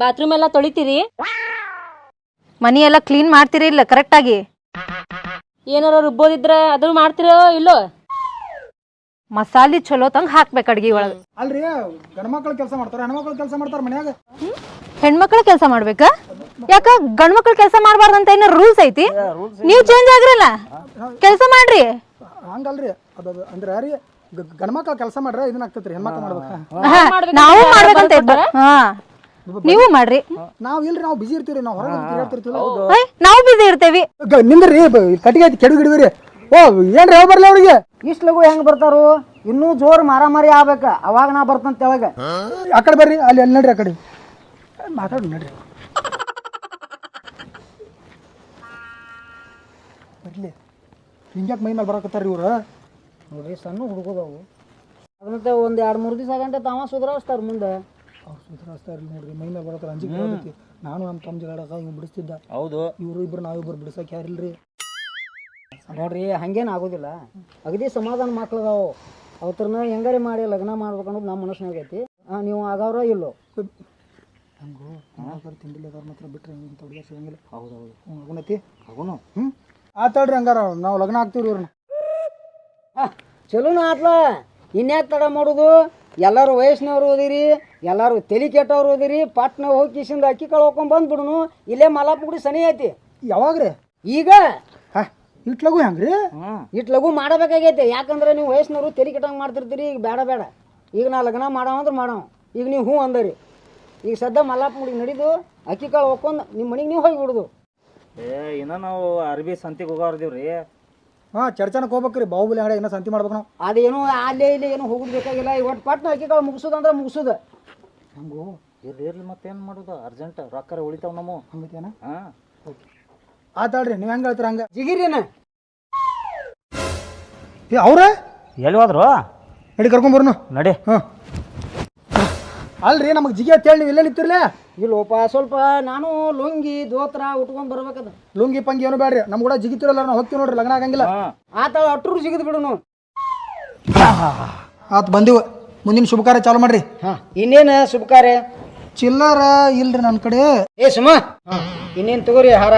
ಬಾತ್ರೂಮ್ ಎಲ್ಲ ತೊಳಿತೀರಿ? ಮನಿ ಎಲ್ಲ ಕ್ಲೀನ್ ಮಾಡ್ತಿರಿಲ್ಲ ಕರೆಕ್ಟ್ ಆಗಿ? ಏನಾರ ರುಬ್ಬೋದಿದ್ರ ಅದನ್ನು ಮಾಡ್ತಿರೋ ಇಲ್ಲೋ? ಮಸಾಲಿ ಚಲೋ ತಂಗ ಹಾಕ್ಬೇಕು ಅಡ್ಗಿ ಒಳಗ. ಅಲ್ರಿ ಗಂಡ್ಮಕ್ಳು ಕೆಲಸ ಮಾಡ್ತಾರೆ, ಹೆಣ್ಮಕ್ಳು ಕೆಲಸ ಮಾಡ್ತಾರೆ ಮನ್ಯಾಗ. ಹೆಣ್ಮಕ್ಳು ಕೆಲಸ ಮಾಡ್ಬೇಕ? ಯಾಕ ಗಂಡ್ಮಕ್ಳು ಕೆಲಸ ಮಾಡ್ಬಾರ್ದಂತ ಏನಾರ ರೂಲ್ಸ್ ಐತಿ? ನೀವ್ ಚೇಂಜ್ ಆಗ್ರಲ್ಲ, ಕೆಲಸ ಮಾಡ್ರಿ. ಹಂಗಲ್ರಿ ಅದು ಅಂದ್ರೆ ರೀ ಗಂಡ್ಮಕ್ಳು ಕೆಲಸ ಮಾಡ್ರೆ ಇದನ್ನ ಆಗ್ತೈತ್ರಿ. ಹೆಣ್ಮಕ್ಳು ಮಾಡ್ಬೇಕ. ನಾವು ಮಾಡ್ಬೇಕಂತ ಇರ್ತಾರ. ಹಾ ನೀವು ಮಾಡ್ರಿ. ನಾವ್ ಇಲ್ರಿ, ನಾವು ಬಿಜಿ ಇರ್ತೀವಿ. ನಾವು ಹೊರಗೆ ತಿರ್ಗಾಡ್ತಿರ್ತೀವಿ. ನಾವು ಬಿಸಿ ಇರ್ತೇವಿ. ನಿಂದ್ರಿ ಕಟ್ಟಿಗೆ ಐತಿ ಕೆಡು ಗಿಡವಿರಿ. ಓ ಏನ್ರಿ ಯಾವ ಬರ್ಲಿ ಅವ್ರಿಗೆ? ಇಷ್ಟು ಲಗು ಹೆಂಗೆ ಬರ್ತಾರು? ಇನ್ನೂ ಜೋರು ಮಾರಾಮಾರಿ ಆಗ್ಬೇಕ, ಅವಾಗ ನಾ ಬರ್ತಂತ ತೆಳಗ. ಆ ಕಡೆ ಬರ್ರಿ. ಅಲ್ಲಿ ಅಲ್ಲಿ ನಡ್ರಿ, ಆ ಕಡೆ ಮಾತಾಡಿ ನಡ್ರಿ. ಬರ್ಲಿ ಹಿಂಗ್ಯಾಕೆ ಮೈ ಮೇಲೆ ಬರಕತ್ತಾರ ಇವ್ರು? ನೋಡ್ರಿ ಸಣ್ಣ ಹುಡುಗದವು. ಅದನ್ನಂತ ಒಂದು 2-3 ದಿವಸ ಆಗಂಟ ತಾವ ಸುಧಾರಿಸ್ತಾರ ಮುಂದೆ. ಅವ್ರು ಸುಧಾರಿಸ್ತಾರ ನೋಡ್ರಿ. ಮೈ ಮೇಲೆ ಬರತ್ತಾರ. ಅಂಜಿಕೆ ಬರತೈತಿ. ನಾನು ನಮ್ಮ ತಮ್ಮ ಜಗಳಾಗ ಇವ್ ಬಿಡಿಸ್ತಿದ್ದ. ಹೌದು. ಇವರು ಇಬ್ರು ನಾವಿಬ್ರು ಬಿಡಿಸಕ್ಕೆ ಯಾರಿಲ್ರಿ. ನೋಡ್ರಿ ಹಂಗೇನು ಆಗೋದಿಲ್ಲ. ಅಗದಿ ಸಮಾಧಾನ ಮಕ್ಳದಾವು. ಅವತ್ರನ್ನ ಹೆಂಗಾರೆ ಮಾಡಿ ಲಗ್ನ ಮಾಡ್ಬೇಕು ಅನ್ನೋದು ನಮ್ಮ ಮನಸ್ಸಿನಾಗ ಐತಿ. ನೀವು ಆಗವ್ರ ಇಲ್ಲೋ? ಹಂಗೂ ತಿಂಡಿಲ್ಲದವ್ರ ಮಾತ್ರ ಬಿಟ್ರೆ ಇಂಥ ಹುಡುಗ ಸಿಗಂಗಿಲ್ಲ. ಹೌದೌದು. ಆಗುನತಿ ಆಗುನು. ಆತಾಳ್ರಿ ಹಂಗಾರ ನಾವು ಲಗ್ನ ಆಗ್ತೀವ್ರಿ ಇವ್ರನ್ನ. ಚಲೋನ ಆತ್ಲ. ಇನ್ಯಾಕೆ ತಡ ಮಾಡೋದು? ಎಲ್ಲರೂ ವಯಸ್ಸಿನವ್ರು ಓದಿರಿ, ಎಲ್ಲರೂ ತಲೆ ಕೆಟ್ಟವ್ರು ಓದಿರಿ. ಪಟ್ನ ಹೋಗಿ ಕಿಶಿಂದ ಅಕ್ಕಿ ಕಾಳು ಹೋಗ್ಕೊಂಡ್ ಬಂದ್ಬಿಡುನು. ಇಲ್ಲೇ ಮಲಾಪುಡಿ ಸನಿ ಐತಿ. ಯಾವಾಗ್ರಿ? ಈಗ ಇಟ್ಲಗು ಹೆಂಗ್ರಿ? ಇಟ್ ಲಘು ಮಾಡಬೇಕಾಗೈತೆ. ಯಾಕಂದ್ರೆ ನೀವು ವಯಸ್ಸಿನವರು ತಲೆ ಕೆಟ್ಟಂಗೆ ಮಾಡ್ತಿರ್ತೀರಿ. ಈಗ ಬೇಡ ಬೇಡ, ಈಗ ನಾ ಲಗ್ನ ಮಾಡವ ಅಂದ್ರೆ ಮಾಡವ. ಈಗ ನೀವು ಹ್ಞೂ ಅಂದರಿ. ಈಗ ಸದ್ಯ ಮಲ್ಲಾಪುಡಿಗೆ ನಡಿದು ಅಕ್ಕಿ ಕಾಳು ಹೋಗ್ಕೊಂಡು ನಿಮ್ಮ ಮನೆಗೆ ನೀವು ಹೋಗಿ ಬಿಡುದು. ಇನ್ನೂ ನಾವು ಅರ್ಬಿ ಸಂತಿಗೆ ಹೋಗೋರ್ದೀವ್ರಿ. ಚರ್ಚನಕ್ಕೆ ಹೋಗ್ಬೇಕ್ರಿ. ಬಾಹುಬಲಿ ಹಾಡೆ ಏನೋ ಸಂತಿ ಮಾಡ್ಬೇಕು ನಾವು. ಅದೇನು ಅಲ್ಲೇ ಇಲ್ಲಿ ಏನು ಹೋಗೋದು ಬೇಕಾಗಿಲ್ಲ. ಇವತ್ತು ಪಟ್ನ ಅಕ್ಕಿ ಕಾಳು ಮುಗಿಸೋದಂದ್ರೆ ಮುಗಿಸೋದು. ಹಂಗು ಇರ್ಲಿ ಮತ್ತೇನು ಮಾಡೋದು? ಅರ್ಜೆಂಟ್ ರೊಕ್ಕ ಉಳಿತಾವ ನಮ್ಮ. ಹಂಗೈತೇನ? ಹಾಂ ಆತಾಳ್ರಿ. ನೀವು ಹೆಂಗೆ ಹೇಳ್ತೀರ ಹಂಗೆ. ಜಿಗಿರಿನ ಅವ್ರ ಎಲ್ಲಿ ಹೋದ್ರು? ನಡಿ ಕರ್ಕೊಂಬರ್ನು. ನಡಿ. ಅಲ್ರಿ ನಮಗೆ ಜಿಗಿ ಅಂತೇಳಿ ನೀವು ಇಲ್ಲೇ ನಿಂತಿರ್ಲೇ? ಇಲ್ಲೋಪ ಸ್ವಲ್ಪ ನಾನು ಲುಂಗಿ ದೋತ್ರ ಉಟ್ಕೊಂಡು ಬರ್ಬೇಕದ. ಲುಂಗಿ ಪಂಗಿ ಏನು ಬೇಡ್ರಿ. ನಮ್ಮ ಕೂಡ ಜಿಗಿತಿರಲ್ಲ ನಾವು ಹೋಗ್ತೀವಿ ನೋಡ್ರಿ. ಲಗ್ನ ಆಗಂಗಿಲ್ಲ. ಆತ ಅಟ್ರು ಜಿಗಿದ್ ಬಿಡುನು. ಆತ್ ಬಂದಿವು ಮುಂದಿನ ಶುಭ ಕಾರ್ಯ ಚಾಲು ಮಾಡ್ರಿ. ಹಾ ಇನ್ನೇನು ಶುಭ ಕಾರ್ಯ? ಚಿಲ್ಲರ ಇಲ್ರಿ ನನ್ನ ಕಡೆ. ಏ ಸುಮ ಇನ್ನೇನು ತಗೋರಿ ಹಾರ.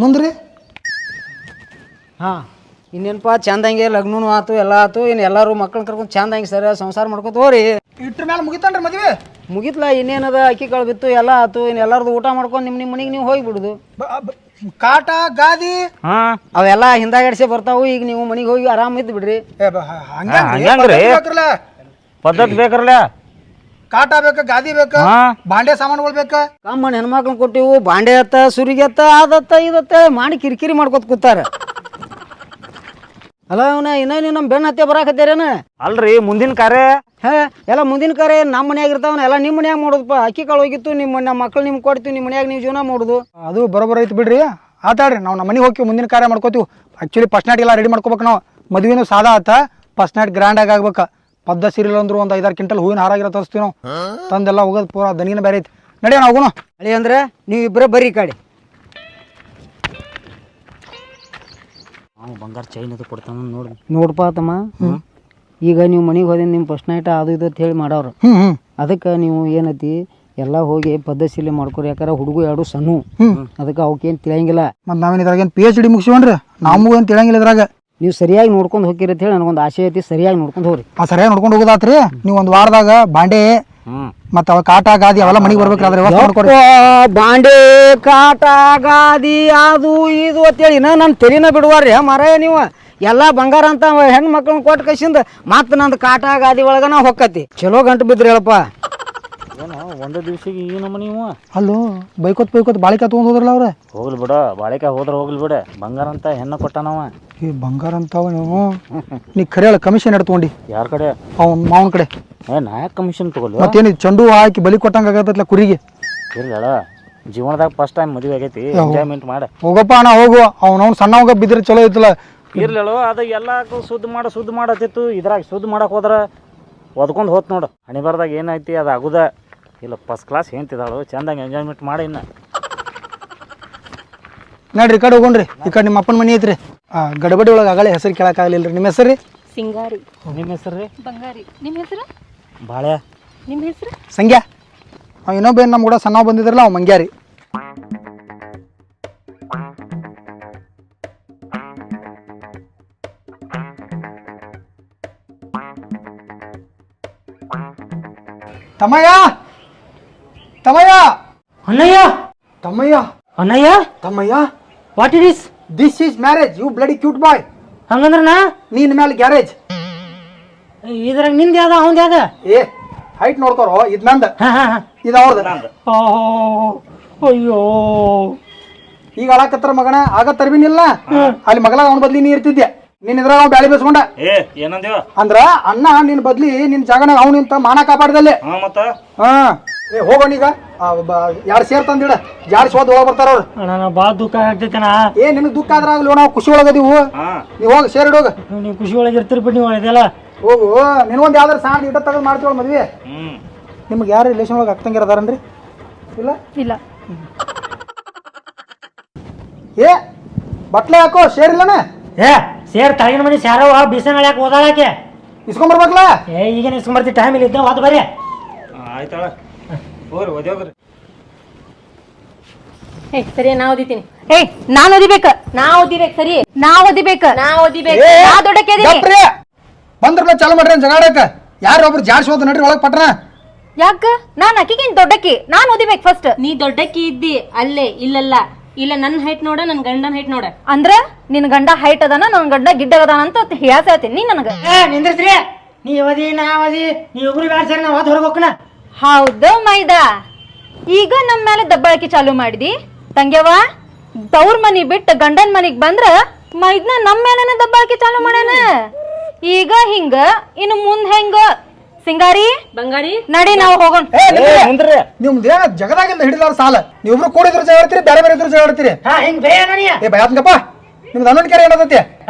ಮುಂದ್ರಿ ಹಾ ಇನ್ನೇನಪ್ಪ ಚಂದಂಗೆ ಲಗ್ನೂ ಆತು ಎಲ್ಲ ಆತು. ಇನ್ನು ಎಲ್ಲರೂ ಮಕ್ಕಳನ್ನ ಕರ್ಕೊಂಡು ಚಂದಂಗೆ ಸರ ಸಂಸಾರ ಮಾಡ್ಕೊತ ಹೋರಿ. ಇಟ್ರ ಮೇಲೆ ಮುಗಿತಾನ್ರಿ ಮದ್ವೆ. ಮುಗಿತ್ಲ ಇನ್ನೇನದ ಅಕ್ಕಿ ಕಾಳು ಬಿತ್ತು ಎಲ್ಲ ಆತು. ಇನ್ನು ಎಲ್ಲರದು ಊಟ ಮಾಡ್ಕೊಂಡು ನಿಮ್ಮ ಮನೆಗೆ ನೀವು ಹೋಗಿಬಿಡುದು. ಕಾಟ ಗಾದಿ ಹಾ ಅವೆಲ್ಲ ಹಿಂದಾಗಡಿಸಿ ಬರ್ತಾವು. ಈಗ ನೀವು ಮನೆಗೆ ಹೋಗಿ ಆರಾಮ ಇದ್ದು ಬಿಡ್ರಿ. ಹಂಗ್ರಿ ಪದ್ಧತಿ ಬೇಕ್ರಲ್ಲ. ಕಾಟ ಬೇಕ, ಗಾದಿ ಬೇಕ, ಬಾಂಡೆ ಸಾಮಾನುಗಳು ಬೇಕ. ಕಮ್ಮನ್ ಹೆಣ್ಮಕ್ಳು ಕೊಟ್ಟಿವು. ಬಾಂಡೆ ಅತ್ತ ಸುರಿಗೆ ಅತ್ತ ಅದತ್ತ ಇದತ್ತ ಮಾಡಿ ಕಿರಿಕಿರಿ ಮಾಡ್ಕೊತ ಕೂತಾರ. ಅಲ್ಲ ಅವನ ಇನ್ನೇನು ನಮ್ಮ ಬೆನ್ನ ಹತ್ತೆ ಬರಾಕತ್ತೇರೇನ? ಅಲ್ರಿ ಮುಂದಿನ ಕಾರ್ಯ ಹೇ ಎಲ್ಲ ಮುಂದಿನ ಕಾರ್ಯ ನಮ್ಮ ಮನ್ಯಾಗ ಇರ್ತಾವನ ಎಲ್ಲ ನಿಮ್ಮ ಮನ್ಯಾಗ ಮಾಡೋದಪ್ಪ. ಅಕ್ಕಿ ಕಾಳು ಹೋಗಿತ್ತು, ನಮ್ಮ ಮಕ್ಳು ನಿಮ್ಗೆ ಕೊಡ್ತೀವಿ, ನಿಮ್ಮ ಮನ್ಯಾಗ ನೀವು ಜೀವನ ಮಾಡೋದು. ಅದು ಬರೋಬರ ಐತಿ ಬಿಡ್ರಿ. ಆತಾಡ್ರಿ ನಾವು ನಮ್ಮ ಮನೆಗೆ ಹೋಗಿ ಮುಂದಿನ ಕಾರ್ಯ ಮಾಡ್ಕೋತೀವಿ. ಆ್ಯಕ್ಚುಲಿ ಫಸ್ಟ್ ನೈಟ್ ಎಲ್ಲ ರೆಡಿ ಮಾಡ್ಕೋಬೇಕು ನಾವು. ಮದುವೆನೂ ಸಾದಾ ಆತ, ಫಸ್ಟ್ ನೈಟ್ ಗ್ರ್ಯಾಂಡ್ ಆಗಿ ಆಗ್ಬೇಕು. ಪದ್ದ ಸೀರಿಯಲ್ ಅಂದ್ರು ಒಂದು 5-6 ಕ್ವಿಂಟಲ್ ಹೂವಿನ ಹಾರಾಗಿರೋ ತರಿಸ್ತೀವಿ ನಾವು. ತಂದೆಲ್ಲ ಹೋಗೋದು ಪೂರ ದನಿನ ಬೇರೆ ಐತಿ. ನಡಿ ನಾವು ಹೋಗೋಣ. ಅಳಿ ಅಂದ್ರೆ ನೀವು ಇಬ್ಬರೇ ಬರ್ರಿ ಈ ಕಡೆ. ನಾವು ಬಂಗಾರ ಚೈನ್ ಇದು ಕೊಡ್ತಾನ ನೋಡಿ. ನೋಡ್ಪ ತಮ್ಮ, ಈಗ ನೀವು ಮನೆಗೆ ಹೋದ ನಿಮ್ಮ ಫಸ್ಟ್ ನೈಟ್ ಅದು ಇದು ಅಂತ ಹೇಳಿ ಮಾಡೋರು. ಅದಕ್ಕೆ ನೀವು ಏನೈತಿ ಎಲ್ಲ ಹೋಗಿ ಪದ್ಧತಿಲಿ ಮಾಡ್ಕೊರಿ. ಯಾಕಂದ್ರೆ ಹುಡುಗ ಎರಡು ಸಣ್ಣ, ಅದಕ್ಕೆ ಅವಕ್ಕೇನು ತಿಳಿಯಂಗಿಲ್ಲ. ಮತ್ತು ನಾವೇನು ಇದ್ರಾಗ ಏನು PhD ಮುಗಿಸಿವನ್ರಿ, ನಮಗೂ ಏನು ತಿಳಿಯಂಗಿಲ್ಲ ಇದ್ರಾಗ. ನೀವು ಸರಿಯಾಗಿ ನೋಡ್ಕೊಂಡು ಹೋಗಿರಿ ಅಂತ ಹೇಳಿ ನನಗೊಂದು ಆಸೆ ಐತಿ. ಸರಿಯಾಗಿ ನೋಡ್ಕೊಂಡು ಹೋಗ್ರಿ. ಸರಿಯಾಗಿ ನೋಡ್ಕೊಂಡು ಹೋಗೋದಾತ್ರಿ. ನೀವು ಒಂದು ವಾರದಾಗ ಬಾಂಡೆ ಮತ್ತು ಅವ ಕಾಟ ಗಾದಿ ಅವೆಲ್ಲ ಮನೆಗೆ ಬರ್ಬೇಕ್ರಿ. ಅದ್ರ ವ್ಯವಸ್ಥೆ ಮಾಡ್ಕೊರಿ. ಬಾಂಡೆ ಕಾಟ ಗಾದಿ ಅದು ಇದು ಅಂತೇಳಿ ನನ್ನ ತೆಲಿನ ಬಿಡುವಾರ್ರಿ ಮಾರಾಯ ನೀವು. ಎಲ್ಲ ಬಂಗಾರ ಅಂತ ಹೆಣ್ಣು ಮಕ್ಕಳನ್ನ ಕೊಟ್ಟು ಕಸಿಂದ ಮತ್ತೆ ನಂದು ಕಾಟ ಗಾದಿ ಒಳಗ ನಾವು ಹೊಕ್ಕತಿ. ಚಲೋ ಗಂಟು ಬಿದ್ರಿ ಹೇಳಪ್ಪ. ಏನೋ ಒಂದೇ ದಿವ್ಸಿಗೆ ಈ ನಮ್ಮ ನೀವು ಅಲ್ಲೋ ಬೈಕೋತ್ ಬಾಳಿಕೆ ತೊಗೊಂಡು ಹೋದ್ರಲ್ಲ ಅವ್ರೆ. ಹೋಗ್ಲಿ ಬಿಡ, ಬಾಳಿಕೆ ಹೋದ್ರೆ ಹೋಗ್ಲಿ ಬಿಡ. ಬಂಗಾರ ಅಂತ ಹೆಣ್ಣ ಕೊಟ್ಟಾನವ. ಈ ಬಂಗಾರ ಅಂತಾವ ನೀವು. ನೀ ಖರೆ ಹೇಳ ಕಮಿಷನ್ ಎಡ್ ತೊಗೊಂಡು ಯಾರ ಕಡೆ? ಅವ್ನ ಮಾವನ ಕಡೆ. ನಾಯಕ್ ಕಮಿಷನ್ ತಗೊಳ್ಳಿ. ಮತ್ತೇನು ಚೆಂಡು ಹಾಕಿ ಬಲಿ ಕೊಟ್ಟಂಗೆ ಆಗತ್ತಲ್ಲ ಕುರಿಗೆ. ಇಲ್ಲ ಜೀವನದಾಗ ಫಸ್ಟ್ ಟೈಮ್ ಮದುವೆ ಆಗೈತಿ, ಎಂಜಾಯ್ಮೆಂಟ್ ಮಾಡ. ಹೋಗಪ್ಪ ಅಣ್ಣ ಹೋಗು. ಅವ್ನು ಸಣ್ಣ ಹೋಗ ಬಿದ್ದರೆ ಚಲೋ ಐತಲ್ಲ. ಇರ್ಲೋ ಅದು ಎಲ್ಲ ಶುದ್ಧ ಮಾಡತ್ತಿತ್ತು. ಇದ್ರಾಗ ಶುದ್ಧ ಮಾಡಕ್ಕೆ ಹೋದ್ರೆ ಒದ್ಕೊಂಡು ಹೋತ್ ನೋಡು. ಹಣಿಬಾರ್ದಾಗ ಏನೈತಿ ಅದು ಆಗುದ ಇಲ್ಲ. ಫಸ್ಟ್ ಕ್ಲಾಸ್ ಏಂತಿದ್ದಾಳು, ಚಂದಂಗೆ ಎಂಜಾಯ್ಮೆಂಟ್ ಮಾಡಿ. ಇನ್ನು ನೋಡ್ರಿ ಈ ಕಡೆ ಹೋಗೋಣ್ರಿ. ಈ ಕಡೆ ನಿಮ್ಮ ಅಪ್ಪನ ಮನೆ ಐತ್ರಿ. ಗಡಬಡಿ ಒಳಗೆ ಆಗಲೇ ಹೆಸರು ಕೇಳಕ್ಕಾಗಲಿಲ್ಲ ರೀ. ನಿಮ್ಮ ಹೆಸರು ರೀ? ಸಿಂಗಾರಿ. ನಿಮ್ಮ ಹೆಸರು ರೀ? ಬಂಗಾರಿ. ನಿಮ್ಮ ಹೆಸರು? ಬಾಳೆ. ನಿಮ್ಮ ಹೆಸರು? ಸಂಗ್ಯಾ. ಅವ್ ಇನ್ನೊಬ್ಬ ನಮ್ಮ ಕೂಡ ಸಣ್ಣ ಬಂದಿದ್ರಲ್ಲ ಅವ್ ಮಂಗ್ಯಾರಿ. ತಮ್ಮಯ್ಯ ತಮ್ಮಯ್ಯ ಅಣ್ಣಯ್ಯ ತಮ್ಮಯ್ಯ ಅಣ್ಣಯ್ಯ ತಮ್ಮಯ್ಯ. What it is? This is marriage you bloody cute boy. ಹಂಗಂದ್ರ ನಾ ನೀನ್ ಮೇಲೆ ಗ್ಯಾರೇಜ್. ಇದ್ರಾಗ ನಿಂದ ಯಾವ್ದ ಅವಂದ ಯಾವ್ದ? ಏ ಹೈಟ್ ನೋಡ್ತಾರೋ ಇದ್ ನಂದ, ಇದು ಅವ್ರದ್ದು. ಅಯ್ಯೋ ಈಗ ಅಳಕತ್ತರ ಮಗನ ಆಗ ತರ್ಬಿನಿಲ್ಲ. ಅಲ್ಲಿ ಮಗಲ ಅವ್ನ ಬದ್ಲಿ ನೀ ಇರ್ತಿದ್ದೆ. ನೀನ್ ಇದ್ರಾಗ ಅವ್ನು ಬ್ಯಾಳಿ ಬೇಸ್ಕೊಂಡ. ಏನಂದೇವ ಅಂದ್ರ ಅಣ್ಣ ನಿನ್ ಬದ್ಲಿ ನಿನ್ ಜಾಗನಾಗ ಅವ್ನು ನಿಂತ ಮಾನ ಕಾಪಾಡ್ದಲ್ಲಿ. ಮತ್ತ ಹೋಗೋಣೀಗ 2 ಸೇರ್ ತಂದಿಡ. ಜಾಡ್ಸಿ ಹೋದ್ ಒಳಗ್ ಬರ್ತಾರ ಅವ್ರು. ಅಣ್ಣ ನಾ ಭಾಳ ದುಃಖ ಆಗ್ತೈತಣ್ಣ. ನಿನಗ್ ದುಃಖ ಆದ್ರ ಆಗ್ಲಿ, ನಾವು ಖುಷಿ ಒಳಗದೀವು. ನೀವ್ ಹೋಗಿ ಸೇರಿಡೋಗ. ನೀವು ಖುಷಿ ಒಳಗೆ ಇರ್ತೀರಿ ಬಿಟ್ಟು ನೀವು ಇದೆಲ್ಲ ಹೋಗು. ನಿನ್ಗೊಂದು ಯಾವ್ದಾರು ಸಾಂಗ್ ಇಟ್ಟ ತಗದ್ ಮಾಡ್ತೀವಳ ಮದ್ವೆ. ನಿಮ್ಗೆ ಯಾರು ರಿಲೇಷನ್ ಒಳಗೆ ಅಕ್ಕಂಗಿರ ಅದಾರನ್ರಿ? ಇಲ್ಲ ಇಲ್ಲ. ಏ ಬಟ್ಲೆ ಹಾಕೋ ಸೇರಿಲ್ಲನ. ಏ ಸೇರ್ ತಳಗಿನ ಮನೆ ಸ್ಯಾರವ ಬಿಸನ ಯಾಕೆ ಓದಾಳಕ್ಕೆ ಇಸ್ಕೊಂಬರ್ಬೇಕಲ್ಲ. ಈಗೇನು ಇಸ್ಕೊಂಬರ್ತಿ ಟೈಮ್ ಇಲ್ಲ ಇದ್ದ ಹೋದ್ ಬರ್ರಿ. ಆಯ್ತಾಳ ಹೋಗ್ರಿ ಓದ್ಯೋಗ್ರಿ. ಸರಿ ನಾ ಓದಿತೀನಿ. ನಾನ್ ಓದಿಬೇಕ. ನಾ ಓದಿಬೇಕು. ಸರಿ ನಾ ಓದಿಬೇಕ. ನಾ ಓದಿಬೇಕು. ನಾ ದೊಡ್ಡಕ್ಕೆ ಬಂದ್ರಲ್ಲ ಚಾಲು ಮಾಡ್ರಿ ಜಗಾಡಕ. ಯಾರು ಒಬ್ರು ಜಾಡ್ಸಿ ಹೋದ ನಡ್ರಿ ಒಳಗ್ ಪಟ್ರ. ಯಾಕ ನಾನ್ ಅಕ್ಕಿಗೆ ದೊಡ್ಡಕ್ಕಿ. ನಾನ್ ಓದಿಬೇಕು ಫಸ್ಟ್. ನೀ ದೊಡ್ಡಕ್ಕಿ ಇದ್ದಿ ಅಲ್ಲೇ. ಇಲ್ಲಲ್ಲ ಇಲ್ಲ ನನ್ನ ಹೈಟ್ ನೋಡ, ನನ್ನ ಗಂಡನ ಹೈಟ್ ನೋಡ. ಅಂದ್ರ ನಿನ್ ಗಂಡ ಹೈಟ್ ಅದಾನ, ನನ್ ಗಂಡ ಗಿಡ್ಡ ಅದಾನ ಅಂತ ಹೇಳ್ತೀನಿ ನೀ ನನಗ. ನಿಂದ್ರಿ ನೀ ಓದಿ ನಾ ಓದಿ ನೀವ್ ಒಬ್ರು ಬ್ಯಾಡ ಸರಿ ನಾ ಓದ್ ಹೊರಗೆ ಹೋಗ್ಕಣ. ಹೌದು ಮೈದಾ, ಈಗ ನಮ್ಮ ಮೇಲೆ ದಬ್ಬಾಳಿಕೆ ಚಾಲು ಮಾಡಿದಿ ತಂಗ್ಯವ. ತವ್ರ ಮನಿ ಬಿಟ್ಟು ಗಂಡನ ಮನಿಗ್ ಬಂದ್ರ ಮೈದ್ನ ನಮ್ಮ ಮೇಲೆ ದಬ್ಬಾಳಿಕೆ ಚಾಲು ಮಾಡ್ಯಾನ. ಈಗ ಹಿಂಗ ಇನ್ನು ಮುಂದ್ ಹೆಂಗ? ಸಿಂಗಾರಿ ಬಂಗಾರಿ ನಡಿ ನಾವು ಹೋಗೋಣ. ನಿಮ್ದು ಏನ ಜಗದಾಗಿಂದ ಹಿಡಿದಾರ ಸಾಲ. ನೀವಿಬ್ರು ಕೂಡಿದ್ರು ಜಗಾಡ್ತೀರಿ, ಬೇರೆ ಬೇರೆ ಇದ್ರು ಜಗಾಡ್ತೀರಿ. ಹಿಂಗ್ ಭಯ ನನೀಯ. ಏ ಭಯಾತ್ನಪ್ಪ, ನಿಮ್ದು ಅನ್ನೊಂದು ಕೆರೆ ಏನದತಿ?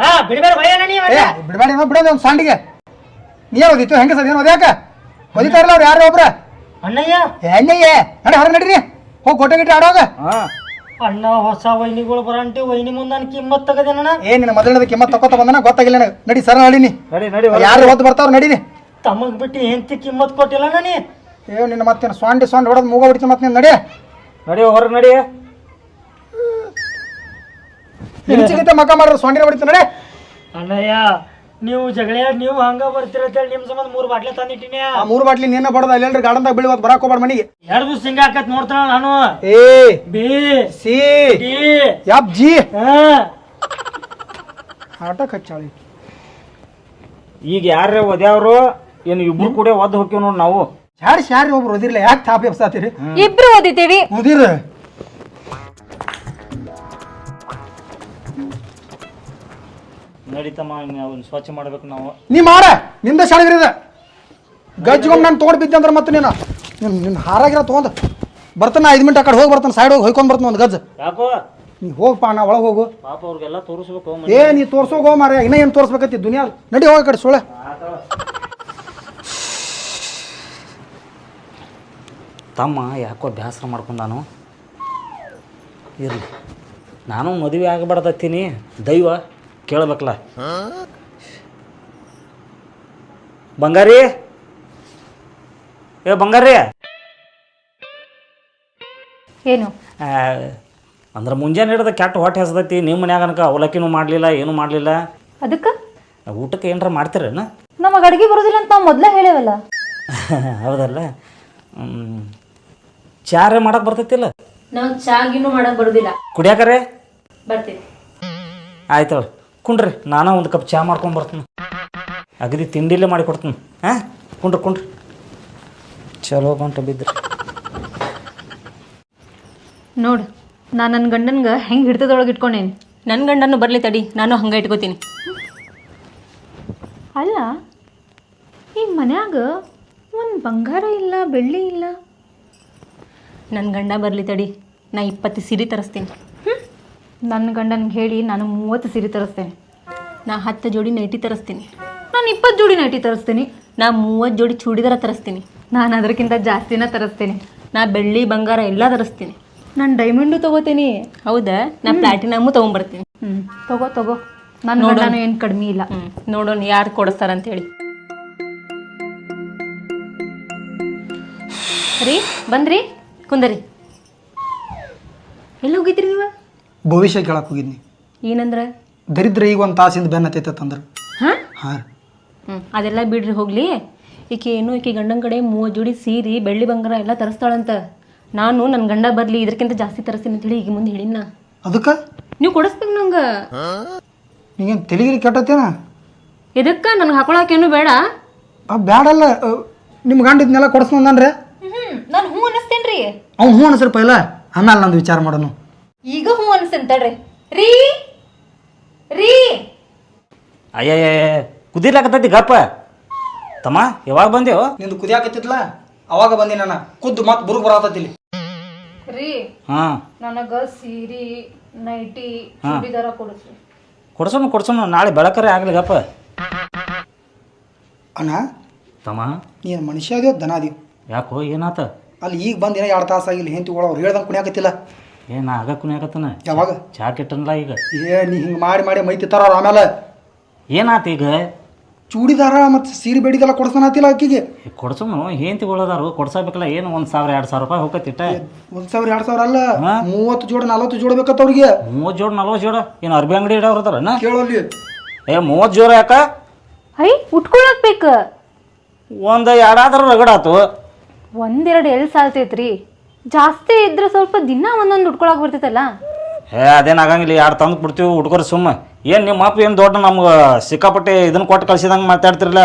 ಬಿಡ್ಬೇಡ ಭಯ ನನೀಯ. ಬಿಡಬೇಡ ಬಿಡೋದು ಒಂದು ಸಾಂಡಿಗೆ. ನೀ ಓದಿತ್ತು ಹೆಂಗ ಸದ ಏನು ಓದ್ಯಾಕ ಓದಿತಾ ಇರಲ್ಲ ಅವ್ರು ಯಾರು ಒಬ್ರ. ಅಣ್ಣಯ್ಯ ಹೆಣ್ಣಯ್ಯ ನಡಿ ಹೊರಗೆ ನಡೀರಿ. ಹೋಗಿ ಕೋಟೆ ಗಿಟ್ಟೆ ಆಡೋಗ. ಅಣ್ಣ ಹೊಸ ವೈನಿಗಳು ಬರಂಟಿ ವೈನಿ ಮುಂದೆ ನಾನು ಕಿಮ್ಮತ್ ತಗದೇನಣ್ಣ. ನಿನ್ನ ಮೊದಲನೇದ ಕಿಮ್ಮತ್ ತಗೋತ ಬಂದನ ಗೊತ್ತಾಗಿಲ್ಲ ನನಗೆ. ನಡಿ ಸರ ನಡಿನಿ. ನಡಿ ನಡಿ ಯಾರು ಹೊತ್ತು ಬರ್ತಾವ್ರು ನಡೀನಿ. ತಮಗ್ ಬಿಟ್ಟು ಹೆಂಡತಿ ಕಿಮ್ಮತ್ ಕೊಟ್ಟಿಲ್ಲ ನೀ. ನಿನ್ನ ಮತ್ತೇನು ಸೊಂಡಿ ಹೊಡೆದು ಮೂಗ ಬಿಡ್ತೀನಿ ಮತ್ತೆ ನೀನು ನಡಿ. ನಡಿ ಹೊರಗೆ ನಡಿ. ನಿಂಚಿಗಿಂತ ಮಕ್ಕ ಮಾಡ್ರೆ ಸೊಂಡಿನ ಹೊಡಿತೀನಿ ನಡಿ. ಅಣ್ಣಯ್ಯ ನೀವು ಜಗಳ ನೀವು ಹಂಗ ಬರ್ತಿರತ್ತೇಳಿ ನಿಮ್ ಸಂಬಂಧ 3 ಬಾಟ್ಲೆ ತಂದಿಟ್ಟಿನಿ. ಆ 3 ಬಾಟ್ಲಿ ನೀನ ಬಡದ ಅಲ್ಲೆಲ್ರಿ ಗಾರ್ಡನ್ದಾಗ ಬೀಳುವತ್ ಬರಾಕ್ ಹೋಗ್ಬೇಡ ಮನಿಗೆ. 2 ದಿವಸ ಹಿಂಗ ಹಾಕತ್ ನೋಡ್ತಾನ ನಾನು. A B C D F G ಹಾ ಆಟ ಕಚ್ಚಾಳಿ. ಈಗ ಯಾರೇ ಒದ್ಯಾವ್ರು ಏನು ಇಬ್ರು ಕೂಡ ಒದ್ದು ಹೋಗ್ತೀವಿ ನೋಡಿ ನಾವು. ಶಾರಿ ಒಬ್ರು ಓದಿರ್ಲ ಯಾಕೆ ತಾಪಿ ಎಬ್ಸಾತೀರಿ? ಇಬ್ರು ಓದಿತೀವಿ. ಓದಿರ ನಡೀತಮ್ಮ ಅವ್ನ ಸ್ವಚ್ಛ ಮಾಡ್ಬೇಕು ನಾವು. ನೀ ಮಾಡ ನಿಂದ ಶಾಳಿಗಿರಿದ ಗಜ್ಜಿಗೊಮ್ಮೆ ನಾನು ತೊಗೊಂಡು ಬಿದ್ದೆ ಅಂದ್ರೆ ಮತ್ತೆ ನೀನು ನಿನ್ನ ಹಾರಾಗಿರ ತೊಗೊಂಡು ಬರ್ತಾನೆ 5 ಮಿನಿಟ್ ಆ ಕಡೆ ಹೋಗಿ ಬರ್ತಾನೆ ಸೈಡ್ ಹೋಗಿ ಹೊಯ್ಕೊಂಡು ಬರ್ತಾನೆ ಒಂದು ಗಜ್ಜ. ಯಾಕೋ ನೀ ಹೋಗಪ್ಪ ನಾ ಒಳಗೆ ಹೋಗು. ಪಾಪ ಅವ್ರಿಗೆಲ್ಲ ತೋರಿಸ್ಬೇಕು. ನೀ ತೋರ್ಸೋಗೋ ಮಾರ ಇನ್ನೂ ಏನು ತೋರಿಸ್ಬೇಕತ್ತಿ ದುನಿಯಾ. ನಡಿ ಹೋಗಿ ಕಡೆ ಸೊಳ್ಳೆ. ತಮ್ಮ ಯಾಕೋ ಬೇಸರ ಮಾಡ್ಕೊಂಡಾನು. ಇರಲಿ ನಾನು ಮದುವೆ ಆಗಬಾರ್ದತ್ತೀನಿ. ದೈವ ಕೇಳಬೇಕಲ್ಲ. ಬಂಗಾರಿ ಬಂಗಾರಿ ಏನು ಅಂದ್ರೆ ಮುಂಜಾನೆ ಹಿಡ್ದು ಕೆಟ್ಟ ಹೊಟ್ಟೆ ಹಸ್ದೈತಿ. ನಿಮ್ಮ ಮನ್ಯಾಗ ಅನ್ಕ ಅವಲಕ್ಕಿನೂ ಮಾಡಲಿಲ್ಲ ಏನೂ ಮಾಡಲಿಲ್ಲ. ಅದಕ್ಕೆ ಊಟಕ್ಕೆ ಏನಾರ ಮಾಡ್ತೀರೇನ? ನಮಗೆ ಅಡುಗೆ ಬರೋದಿಲ್ಲ ಅಂತ ನಾವು ಮೊದಲೇ ಹೇಳೇವಲ್ಲ. ಹೌದಲ್ಲ. ಚಾರೇ ಮಾಡಕ್ಕೆ ಬರ್ತೈತಿಲ್ಲ? ನಾವು ಚಾಗಿನೂ ಮಾಡಕ್ ಬರುದಿಲ್ಲ. ಕುಡಿಯಾಕರೆ ಬರ್ತೀವಿ. ಆಯ್ತು ಕುಂಡ್ರಿ, ನಾನು ಒಂದು ಕಪ್ ಚಹಾ ಮಾಡ್ಕೊಂಡು ಬರ್ತೀನಿ. ಅಗದಿ ತಿಂಡಿಲೇ ಮಾಡಿ ಕೊಡ್ತೀನಿ. ಹಾಂ ಕುಂಡ್ರಿ ಚಲೋ ಬಂಟ ಬಿದ್ರಿ. ನೋಡು ನಾನು ನನ್ನ ಗಂಡನ್ಗೆ ಹೆಂಗೆ ಹಿಡ್ತದೊಳಗೆ ಇಟ್ಕೊಂಡೇನಿ. ನನ್ನ ಗಂಡನ್ನು ಬರ್ಲಿ ತಡಿ, ನಾನು ಹಂಗ ಇಟ್ಕೋತೀನಿ. ಅಲ್ಲ ಈ ಮನ್ಯಾಗ ಒಂದು ಬಂಗಾರ ಇಲ್ಲ ಬೆಳ್ಳಿ ಇಲ್ಲ. ನನ್ನ ಗಂಡ ಬರ್ಲಿ ತಡಿ, ನಾ 20 ಸೀರೆ ತರಿಸ್ತೀನಿ. ನನ್ನ ಗಂಡನ್ಗೆ ಹೇಳಿ ನಾನು 30 ಸೀರೆ ತರಿಸ್ತೇನೆ. ನಾ 10 ಜೋಡಿ ನೈಟಿ ತರಿಸ್ತೀನಿ. ನಾನು 20 ಜೋಡಿ ನೈಟಿ ತರಿಸ್ತೀನಿ. ನಾ 30 ಜೋಡಿ ಚೂಡಿದಾರ ತರಿಸ್ತೀನಿ. ನಾನು ಅದಕ್ಕಿಂತ ಜಾಸ್ತಿನ ತರಿಸ್ತೇನೆ. ನಾ ಬೆಳ್ಳಿ ಬಂಗಾರ ಎಲ್ಲ ತರಿಸ್ತೀನಿ. ನಾನು ಡೈಮಂಡು ತೊಗೋತೀನಿ. ಹೌದಾ? ನಾ ಪ್ಲಾಟಿನಮ್ಮು ತೊಗೊಂಬರ್ತೀನಿ. ತಗೋ ನನ್ನ ಗಂಡನೂ ಏನು ಕಡಿಮೆ ಇಲ್ಲ. ನೋಡೋಣ ಯಾರು ಕೊಡಿಸ್ತಾರಂತೇಳಿ. ರೀ ಬಂದ್ರಿ ಕುಂದರಿ. ಎಲ್ಲಿ ಹೋಗಿದ್ರಿ ನೀವು? ಭವಿಷ್ಯ ಕೇಳಕ್ಕೆ ಹೋಗಿದ್ನಿ. ಏನಂದ್ರೆ ದರಿದ್ರ ಈಗ ಒಂದು ತಾಸಿಂದ ಬೆನ್ನ ಹತ್ತೈತೆ ಅಂದ್ರೆ. ಹಾಂ ಅದೆಲ್ಲ ಬಿಡ್ರಿ ಹೋಗ್ಲಿ. ಈಕೆ ಏನು ಈಕೆ ಗಂಡನ ಕಡೆ 30 ಜೋಡಿ ಸೀರೆ ಬೆಳ್ಳಿ ಬಂಗಾರ ಎಲ್ಲ ತರಿಸ್ತಾಳಂತ. ನಾನು ನನ್ನ ಗಂಡ ಬರ್ಲಿ ಇದಕ್ಕಿಂತ ಜಾಸ್ತಿ ತರಿಸ್ತೀನಿ ಅಂತೇಳಿ ಈಗ ಮುಂದೆ ಹೇಳಿನ. ಅದಕ್ಕೆ ನೀವು ಕೊಡಿಸ್ಬೇಕು ನಂಗೆ. ನೀಗೇನು ತೆಲಿಗಿರಿ ಕೆಟ್ಟತ್ತೇನ? ಇದಕ್ಕೆ ನನಗೆ ಹಾಕೊಳಕೇನು ಬೇಡ. ಬ್ಯಾಡಲ್ಲ, ನಿಮ್ಮ ಗಂಡ ಇದನ್ನೆಲ್ಲ ಕೊಡಿಸ್ಕೊಂಡ್ರೆ ನಾನು ಹ್ಞೂ ಅನ್ನಿಸ್ತೇನೆ ರೀ. ಅವ್ನು ಹ್ಞೂ ಅನ್ಸರ್ ಪೈಲ, ಆಮೇಲೆ ನಂದು ವಿಚಾರ ಮಾಡೋನು. ಈಗ ಹ್ಞೂ ಅನ್ಸ್ತೇನೆ ತಡ್ರಿ. ರೀ ರೀ ಅಯ್ಯಯ್ಯ ಕುದಿರ್ಲಾಕತ್ತೈತಿ ಗಪ್ಪ. ತಮ್ಮ ಯಾವಾಗ ಬಂದೇವು? ನಿಂದು ಕುದಿಯಾಕತ್ತಿತ್ಲ ಅವಾಗ ಬಂದಿ ನಾನು. ಕುದ್ದು ಮತ್ತೆ ಬುರುಗ್ ಬರತೈತಿಲಿ. ರೀ ಹಾಂ ನನಗೆ ಸೀರೆ ನೈಟಿ ಚೂಡಿದಾರ ಕೊಡಿಸ್ರಿ. ಕೊಡ್ಸೋಣ ನಾಳೆ ಬೆಳಕರೆ ಆಗಲಿ ಗಪ್ಪ. ಅಣ್ಣ ತಮ್ಮ ನೀನು ಮನುಷ್ಯ ಅದೇವ್ ದನ ಅದೇವ್? ಯಾಕೋ ಏನಾತ? ಅಲ್ಲಿ ಈಗ ಬಂದು ಏನೋ 2 ತಾಸು ಆಗಿಲ್ಲ. ಹೆಂತಿಗಳು ಅವ್ರು ಹೇಳ್ದಂಗೆ ಕುಣಿಯಾಕತ್ತಿಲ್ಲ. ಏನು ಆಗ ಕುಣಿಯಾಕತ್ತನ? ಯಾವಾಗ ಚಾ ಕೆಟ್ಟನಲ್ಲ ಈಗ. ನೀ ಹಿಂಗೆ ಮಾಡಿ ಮೈತಿತ್ತಾರ ಅವ್ರು. ಆಮೇಲೆ ಏನಾತ ಈಗ? ಚೂಡಿದಾರ ಮತ್ತು ಸೀರೆ ಬೇಡಿದೆಲ್ಲ ಕೊಡ್ಸೋಣತಿಲ್ಲ ಆಕಿಗೆ. ಕೊಡ್ಸೋನು ಹೇಂತಿಗಳದಾರು ಕೊಡ್ಸಬೇಕಲ್ಲ. ಏನು 1,000-2,000 ರೂಪಾಯಿ ಹೋಗತ್ತಿಟ್ಟ. 1,000-2,000 ಅಲ್ಲ, 30 ಜೋಡ 40 ಜೋಡ ಬೇಕತ್ತ ಅವ್ರಿಗೆ. 30 ಜೋಡ 40 ಜೋಡ ಏನು ಅರ್ಬಿ ಅಂಗಡಿ ಇಡೋರು ಅದಾರನ? ಕೇಳಲ್ಲಿ 30 ಜೋಡ ಯಾಕ? ಐ ಉಟ್ಕೊಳಕ್ ಬೇಕು. ಒಂದು 2 ಆದ್ರೂ ರಗಡಾತು. 1-2 ಎಲ್ಲಿ ಸಾಲ್ತೈತ್ರಿ? ಜಾಸ್ತಿ ಇದ್ರೆ ಸ್ವಲ್ಪ ದಿನ ಒಂದೊಂದು ಉಟ್ಕೊಳಕ್ ಬರ್ತೈತಲ್ಲ. ಅದೇನು ಆಗಂಗಿಲ್ಲ. 2 ತಂದು ಬಿಡ್ತೀವಿ ಹುಡ್ಕೋರಿ ಸುಮ್ಮ. ಏನು ನಿಮ್ಮ ಅಪ್ಪ ಏನು ದೊಡ್ಡ ನಮ್ಗೆ ಸಿಕ್ಕಾಪಟ್ಟೆ ಇದನ್ನ ಕೊಟ್ಟು ಕಳ್ಸಿದಂಗೆ ಮಾತಾಡ್ತಿರಲ್ಲ.